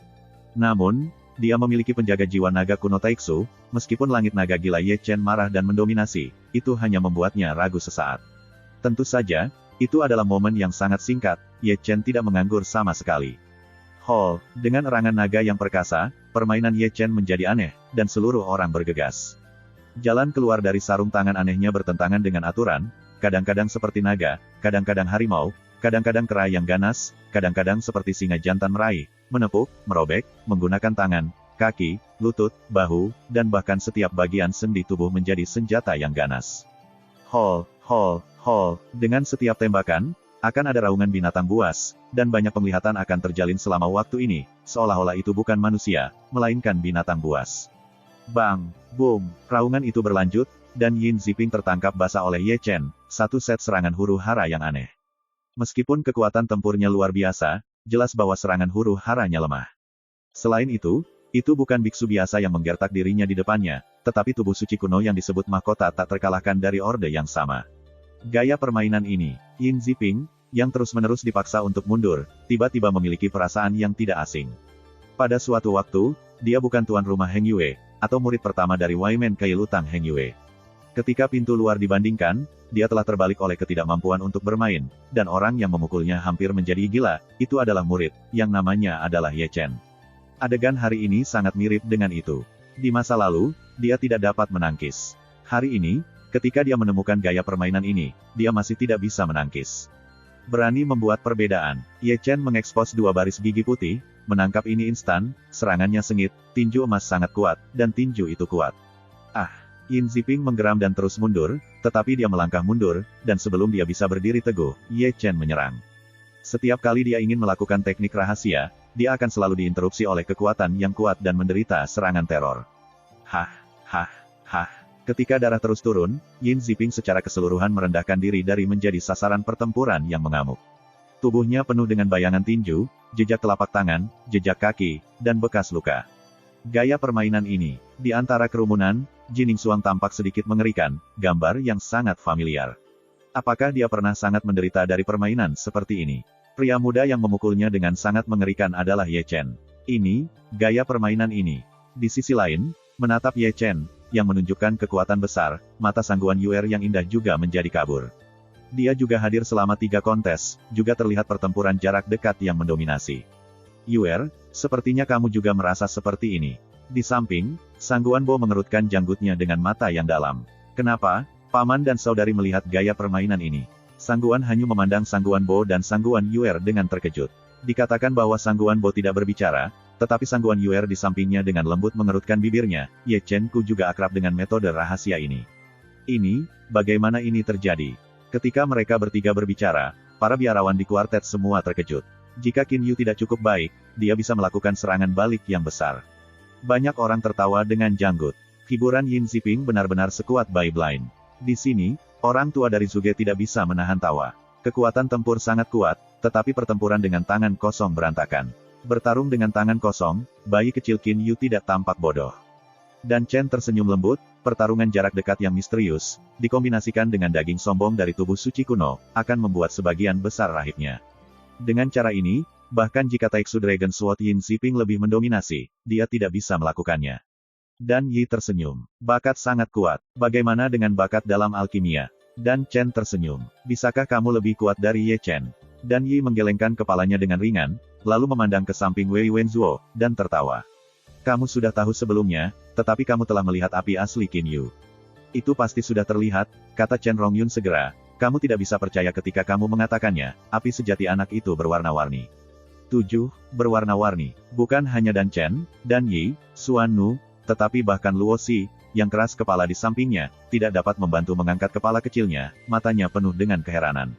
Namun, dia memiliki penjaga jiwa naga kuno Taiksu, meskipun langit naga gila Ye Chen marah dan mendominasi, itu hanya membuatnya ragu sesaat. Tentu saja, itu adalah momen yang sangat singkat, Ye Chen tidak menganggur sama sekali. Dengan erangan naga yang perkasa, permainan Ye Chen menjadi aneh, dan seluruh orang bergegas. Jalan keluar dari sarung tangan anehnya bertentangan dengan aturan, kadang-kadang seperti naga, kadang-kadang harimau, kadang-kadang kera yang ganas, kadang-kadang seperti singa jantan meraih, menepuk, merobek, menggunakan tangan, kaki, lutut, bahu, dan bahkan setiap bagian sendi tubuh menjadi senjata yang ganas. Dengan setiap tembakan, akan ada raungan binatang buas, dan banyak penglihatan akan terjalin selama waktu ini, seolah-olah itu bukan manusia, melainkan binatang buas. Bang! Boom! Raungan itu berlanjut, dan Yin Ziping tertangkap basah oleh Ye Chen, 1 set serangan huru-hara yang aneh. Meskipun kekuatan tempurnya luar biasa, jelas bahwa serangan huru-haranya lemah. Selain itu bukan biksu biasa yang menggertak dirinya di depannya, tetapi tubuh suci kuno yang disebut mahkota tak terkalahkan dari orde yang sama. Gaya permainan ini, Yin Ziping, yang terus-menerus dipaksa untuk mundur, tiba-tiba memiliki perasaan yang tidak asing. Pada suatu waktu, dia bukan tuan rumah Heng Yue, atau murid pertama dari Waimen Kailutang Heng Yue. Ketika pintu luar dibandingkan, dia telah terbalik oleh ketidakmampuan untuk bermain, dan orang yang memukulnya hampir menjadi gila, itu adalah murid, yang namanya adalah Ye Chen. Adegan hari ini sangat mirip dengan itu. Di masa lalu, dia tidak dapat menangkis. Hari ini, ketika dia menemukan gaya permainan ini, dia masih tidak bisa menangkis. Berani membuat perbedaan, Ye Chen mengekspos dua baris gigi putih, menangkap ini instan, serangannya sengit, tinju emas sangat kuat, dan tinju itu kuat. Yin Ziping menggeram dan terus mundur, tetapi dia melangkah mundur, dan sebelum dia bisa berdiri teguh, Ye Chen menyerang. Setiap kali dia ingin melakukan teknik rahasia, dia akan selalu diinterupsi oleh kekuatan yang kuat dan menderita serangan teror. Ketika darah terus turun, Yin Ziping secara keseluruhan merendahkan diri dari menjadi sasaran pertempuran yang mengamuk. Tubuhnya penuh dengan bayangan tinju, jejak telapak tangan, jejak kaki, dan bekas luka. Gaya permainan ini, di antara kerumunan, Jining Suang tampak sedikit mengerikan, gambar yang sangat familiar. Apakah dia pernah sangat menderita dari permainan seperti ini? Pria muda yang memukulnya dengan sangat mengerikan adalah Ye Chen. Ini, gaya permainan ini. Di sisi lain, menatap Ye Chen, yang menunjukkan kekuatan besar, mata Sangguan Yuer yang indah juga menjadi kabur. Dia juga hadir selama 3 kontes, juga terlihat pertempuran jarak dekat yang mendominasi. Yuer, sepertinya kamu juga merasa seperti ini. Di samping, Sangguan Bo mengerutkan janggutnya dengan mata yang dalam. Kenapa? Paman dan saudari melihat gaya permainan ini. Sangguan Hanyu memandang Sangguan Bo dan Sangguan Yuer dengan terkejut. Dikatakan bahwa Sangguan Bo tidak berbicara, tetapi Sangguan Yuer di sampingnya dengan lembut mengerutkan bibirnya. Ye Chen Ku juga akrab dengan metode rahasia ini. Ini, bagaimana ini terjadi? Ketika mereka bertiga berbicara, para biarawan di kuartet semua terkejut. Jika Qin Yu tidak cukup baik, dia bisa melakukan serangan balik yang besar. Banyak orang tertawa dengan janggut. Hiburan Yin Ziping benar-benar sekuat Beyblade. Di sini, orang tua dari Zuge tidak bisa menahan tawa. Kekuatan tempur sangat kuat, tetapi pertempuran dengan tangan kosong berantakan. Bertarung dengan tangan kosong, bayi kecil Qin Yu tidak tampak bodoh. Dan Chen tersenyum lembut, pertarungan jarak dekat yang misterius, dikombinasikan dengan daging sombong dari tubuh suci kuno, akan membuat sebagian besar rahibnya. Dengan cara ini, bahkan jika Taiksu Dragon Sword Yin Ziping lebih mendominasi, dia tidak bisa melakukannya. Dan Yi tersenyum. Bakat sangat kuat. Bagaimana dengan bakat dalam alkimia? Dan Chen tersenyum. Bisakah kamu lebih kuat dari Ye Chen? Dan Yi menggelengkan kepalanya dengan ringan, lalu memandang ke samping Wei Wenzuo, dan tertawa. Kamu sudah tahu sebelumnya, tetapi kamu telah melihat api asli Qin Yu. Itu pasti sudah terlihat, kata Chen Rongyun segera. Kamu tidak bisa percaya ketika kamu mengatakannya, api sejati anak itu berwarna-warni. 7. Berwarna-warni. Bukan hanya Dan Chen, Dan Yi, Xuan Nu, tetapi bahkan Luo Xi, yang keras kepala di sampingnya, tidak dapat membantu mengangkat kepala kecilnya, matanya penuh dengan keheranan.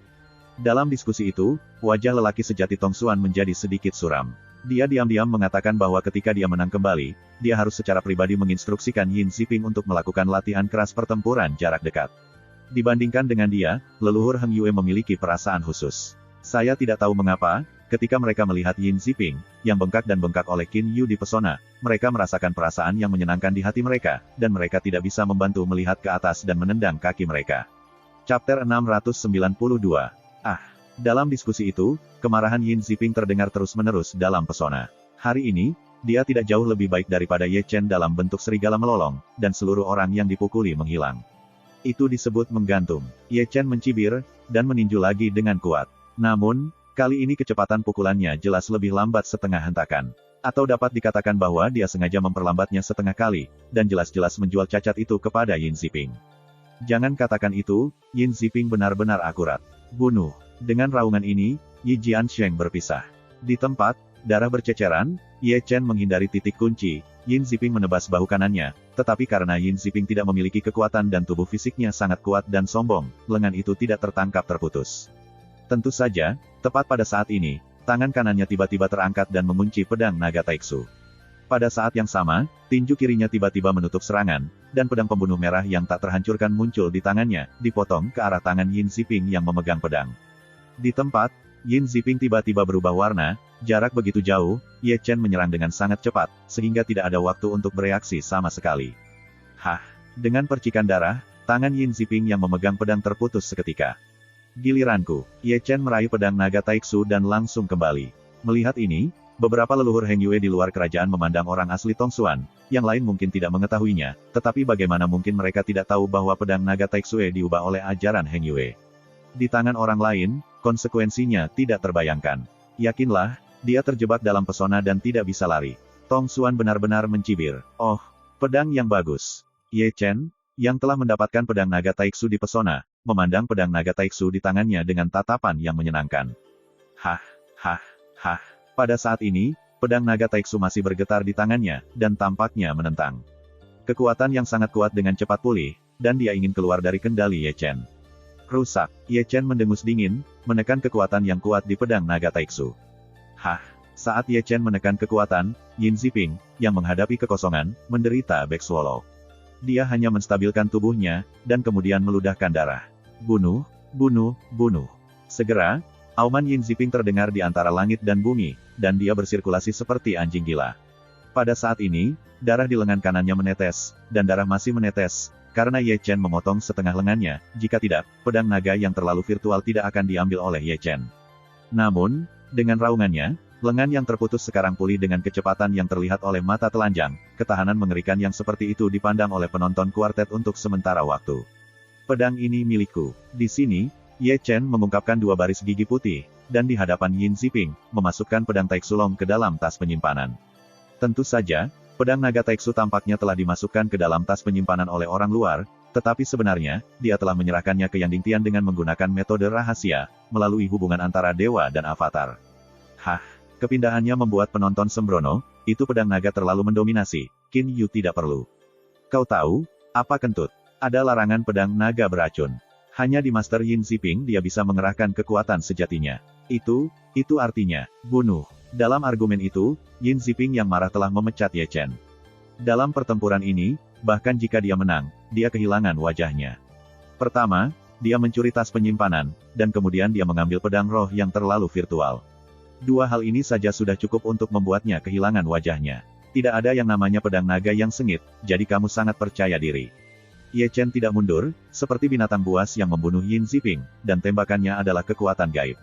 Dalam diskusi itu, wajah lelaki sejati Tong Xuan menjadi sedikit suram. Dia diam-diam mengatakan bahwa ketika dia menang kembali, dia harus secara pribadi menginstruksikan Yin Ziping untuk melakukan latihan keras pertempuran jarak dekat. Dibandingkan dengan dia, leluhur Heng Yue memiliki perasaan khusus. Saya tidak tahu mengapa, ketika mereka melihat Yin Ziping, yang bengkak dan bengkak oleh Qin Yu dipesona, mereka merasakan perasaan yang menyenangkan di hati mereka, dan mereka tidak bisa membantu melihat ke atas dan menendang kaki mereka. Chapter 692. Dalam diskusi itu, kemarahan Yin Ziping terdengar terus-menerus dalam pesona. Hari ini, dia tidak jauh lebih baik daripada Ye Chen dalam bentuk serigala melolong, dan seluruh orang yang dipukuli menghilang. Itu disebut menggantung. Ye Chen mencibir, dan meninju lagi dengan kuat. Namun, kali ini kecepatan pukulannya jelas lebih lambat setengah hentakan. Atau dapat dikatakan bahwa dia sengaja memperlambatnya setengah kali, dan jelas-jelas menjual cacat itu kepada Yin Ziping. Jangan katakan itu, Yin Ziping benar-benar akurat. Bunuh. Dengan raungan ini, Yi Jiansheng berpisah. Di tempat, darah berceceran, Ye Chen menghindari titik kunci, Yin Ziping menebas bahu kanannya, tetapi karena Yin Ziping tidak memiliki kekuatan dan tubuh fisiknya sangat kuat dan sombong, lengan itu tidak tertangkap terputus. Tentu saja, tepat pada saat ini, tangan kanannya tiba-tiba terangkat dan mengunci pedang naga Taiksu. Pada saat yang sama, tinju kirinya tiba-tiba menutup serangan, dan pedang pembunuh merah yang tak terhancurkan muncul di tangannya, dipotong ke arah tangan Yin Ziping yang memegang pedang. Di tempat, Yin Ziping tiba-tiba berubah warna, jarak begitu jauh, Ye Chen menyerang dengan sangat cepat, sehingga tidak ada waktu untuk bereaksi sama sekali. Hah! Dengan percikan darah, tangan Yin Ziping yang memegang pedang terputus seketika. Giliranku, Ye Chen meraih pedang naga Taiksu dan langsung kembali. Melihat ini, beberapa leluhur Heng Yue di luar kerajaan memandang orang asli Tongsuan, yang lain mungkin tidak mengetahuinya, tetapi bagaimana mungkin mereka tidak tahu bahwa pedang naga Taiksu diubah oleh ajaran Heng Yue. Di tangan orang lain, konsekuensinya tidak terbayangkan. Yakinlah, dia terjebak dalam pesona dan tidak bisa lari. Tongsuan benar-benar mencibir. Oh, pedang yang bagus. Ye Chen, yang telah mendapatkan pedang naga Taiksu di pesona, memandang pedang naga Taiksu di tangannya dengan tatapan yang menyenangkan. Hah, hah, hah. Pada saat ini, pedang naga Taiksu masih bergetar di tangannya, dan tampaknya menentang. Kekuatan yang sangat kuat dengan cepat pulih, dan dia ingin keluar dari kendali Ye Chen. Rusak, Ye Chen mendengus dingin, menekan kekuatan yang kuat di pedang naga Taiksu. Hah, saat Ye Chen menekan kekuatan, Yin Ziping, yang menghadapi kekosongan, menderita back swallow. Dia hanya menstabilkan tubuhnya, dan kemudian meludahkan darah. Bunuh, bunuh, bunuh. Segera, auman Yin Ziping terdengar di antara langit dan bumi, dan dia bersirkulasi seperti anjing gila. Pada saat ini, darah di lengan kanannya menetes, dan darah masih menetes, karena Ye Chen memotong setengah lengannya, jika tidak, pedang naga yang terlalu virtual tidak akan diambil oleh Ye Chen. Namun, dengan raungannya, lengan yang terputus sekarang pulih dengan kecepatan yang terlihat oleh mata telanjang, ketahanan mengerikan yang seperti itu dipandang oleh penonton kuartet untuk sementara waktu. Pedang ini milikku. Di sini, Ye Chen mengungkapkan dua baris gigi putih, dan di hadapan Yin Ziping, memasukkan pedang Taiksulong ke dalam tas penyimpanan. Tentu saja, pedang naga Taiksu tampaknya telah dimasukkan ke dalam tas penyimpanan oleh orang luar, tetapi sebenarnya, dia telah menyerahkannya ke Yang Dingtian dengan menggunakan metode rahasia, melalui hubungan antara dewa dan avatar. Hah! Kepindahannya membuat penonton sembrono, itu pedang naga terlalu mendominasi, Qin Yu tidak perlu. Kau tahu, apa kentut? Ada larangan pedang naga beracun. Hanya di Master Yin Ziping dia bisa mengerahkan kekuatan sejatinya. Itu artinya, bunuh. Dalam argumen itu, Yin Ziping yang marah telah memecat Ye Chen. Dalam pertempuran ini, bahkan jika dia menang, dia kehilangan wajahnya. Pertama, dia mencuri tas penyimpanan, dan kemudian dia mengambil pedang roh yang terlalu virtual. Dua hal ini saja sudah cukup untuk membuatnya kehilangan wajahnya. Tidak ada yang namanya pedang naga yang sengit, jadi kamu sangat percaya diri. Ye Chen tidak mundur, seperti binatang buas yang membunuh Yin Ziping, dan tembakannya adalah kekuatan gaib.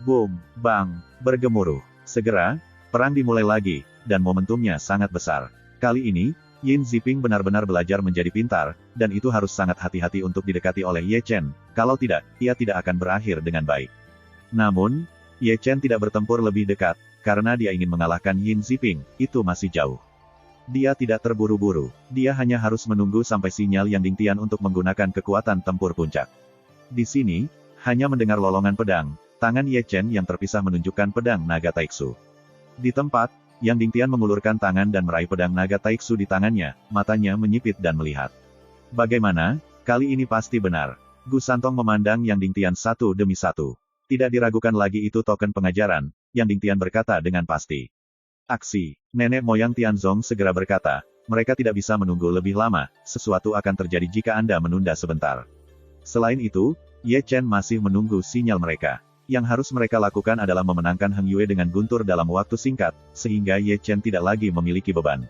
Boom, bang, bergemuruh. Segera, perang dimulai lagi, dan momentumnya sangat besar. Kali ini, Yin Ziping benar-benar belajar menjadi pintar, dan itu harus sangat hati-hati untuk didekati oleh Ye Chen, kalau tidak, ia tidak akan berakhir dengan baik. Namun, Ye Chen tidak bertempur lebih dekat, karena dia ingin mengalahkan Yin Ziping, itu masih jauh. Dia tidak terburu-buru, dia hanya harus menunggu sampai sinyal Yang Dingtian untuk menggunakan kekuatan tempur puncak. Di sini, hanya mendengar lolongan pedang, tangan Ye Chen yang terpisah menunjukkan pedang naga Taiksu. Di tempat, Yang Dingtian mengulurkan tangan dan meraih pedang naga Taiksu di tangannya, matanya menyipit dan melihat. Bagaimana? Kali ini pasti benar. Gu Santong memandang Yang Dingtian satu demi satu. Tidak diragukan lagi itu token pengajaran, Yang Dingtian berkata dengan pasti. Aksi. Nenek moyang Tianzong segera berkata, mereka tidak bisa menunggu lebih lama, sesuatu akan terjadi jika Anda menunda sebentar. Selain itu, Ye Chen masih menunggu sinyal mereka. Yang harus mereka lakukan adalah memenangkan Heng Yue dengan guntur dalam waktu singkat, sehingga Ye Chen tidak lagi memiliki beban.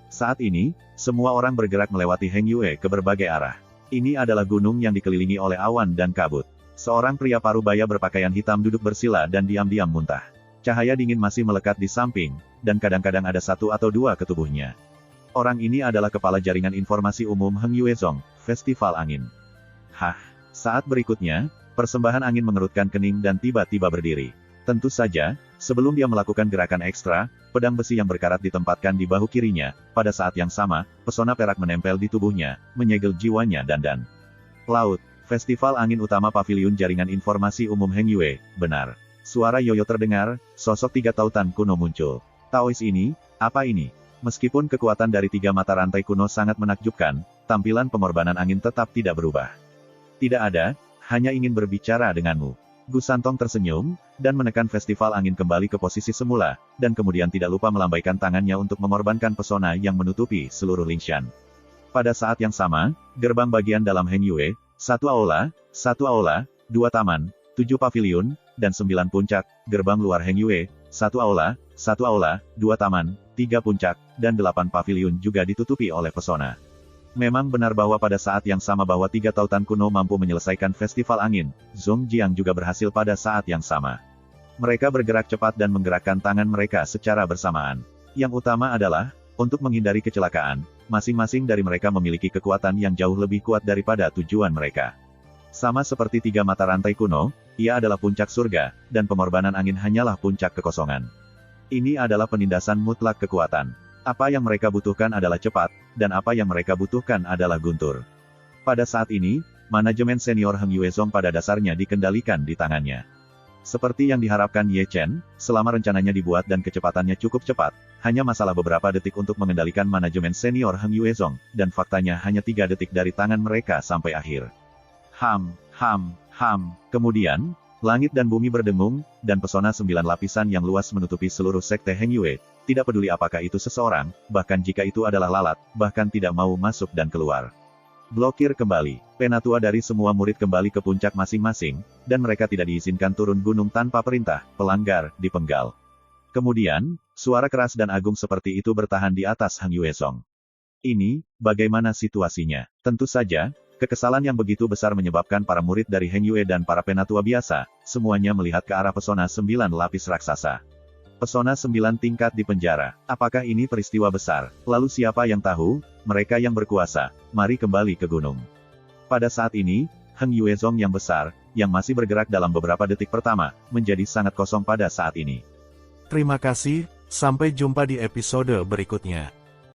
Saat ini, semua orang bergerak melewati Heng Yue ke berbagai arah. Ini adalah gunung yang dikelilingi oleh awan dan kabut. Seorang pria parubaya berpakaian hitam duduk bersila dan diam-diam muntah. Cahaya dingin masih melekat di samping, dan kadang-kadang ada satu atau dua ke tubuhnya. Orang ini adalah kepala jaringan informasi umum Heng Yuezong, Festival Angin. Hah, saat berikutnya, persembahan angin mengerutkan kening dan tiba-tiba berdiri. Tentu saja, sebelum dia melakukan gerakan ekstra, pedang besi yang berkarat ditempatkan di bahu kirinya, pada saat yang sama, pesona perak menempel di tubuhnya, menyegel jiwanya dan. Laut. Festival Angin Utama Paviliun Jaringan Informasi Umum Heng Yue, benar. Suara yoyo terdengar, sosok tiga tautan kuno muncul. Taois ini, apa ini? Meskipun kekuatan dari tiga mata rantai kuno sangat menakjubkan, tampilan pengorbanan angin tetap tidak berubah. Tidak ada, hanya ingin berbicara denganmu. Gu Santong tersenyum, dan menekan Festival Angin kembali ke posisi semula, dan kemudian tidak lupa melambaikan tangannya untuk mengorbankan pesona yang menutupi seluruh Lingshan. Pada saat yang sama, gerbang bagian dalam Heng Yue, satu aula, 2 taman, 7 paviliun, dan 9 puncak, gerbang luar Heng Yue, 1 aula, 2 taman, 3 puncak, dan 8 paviliun juga ditutupi oleh pesona. Memang benar bahwa pada saat yang sama bahwa 3 tautan kuno mampu menyelesaikan festival angin, Zhong Jiang juga berhasil pada saat yang sama. Mereka bergerak cepat dan menggerakkan tangan mereka secara bersamaan. Yang utama adalah, untuk menghindari kecelakaan, masing-masing dari mereka memiliki kekuatan yang jauh lebih kuat daripada tujuan mereka. Sama seperti 3 mata rantai kuno, ia adalah puncak surga, dan pengorbanan angin hanyalah puncak kekosongan. Ini adalah penindasan mutlak kekuatan. Apa yang mereka butuhkan adalah cepat, dan apa yang mereka butuhkan adalah guntur. Pada saat ini, manajemen senior Heng Yuezong pada dasarnya dikendalikan di tangannya. Seperti yang diharapkan Ye Chen, selama rencananya dibuat dan kecepatannya cukup cepat, hanya masalah beberapa detik untuk mengendalikan manajemen senior Heng Yuezong, dan faktanya hanya 3 detik dari tangan mereka sampai akhir. Kemudian, langit dan bumi berdengung, dan pesona 9 lapisan yang luas menutupi seluruh sekte Heng Yue, tidak peduli apakah itu seseorang, bahkan jika itu adalah lalat, bahkan tidak mau masuk dan keluar. Blokir kembali. Penatua dari semua murid kembali ke puncak masing-masing, dan mereka tidak diizinkan turun gunung tanpa perintah, pelanggar, dipenggal. Kemudian, suara keras dan agung seperti itu bertahan di atas Heng Yuezong. Ini, bagaimana situasinya? Tentu saja, kekesalan yang begitu besar menyebabkan para murid dari Heng Yue dan para penatua biasa, semuanya melihat ke arah pesona 9 lapis raksasa. Pesona 9 tingkat di penjara. Apakah ini peristiwa besar? Lalu siapa yang tahu? Mereka yang berkuasa. Mari kembali ke gunung. Pada saat ini, Heng Yuezong yang besar, yang masih bergerak dalam beberapa detik pertama, menjadi sangat kosong pada saat ini. Terima kasih, sampai jumpa di episode berikutnya.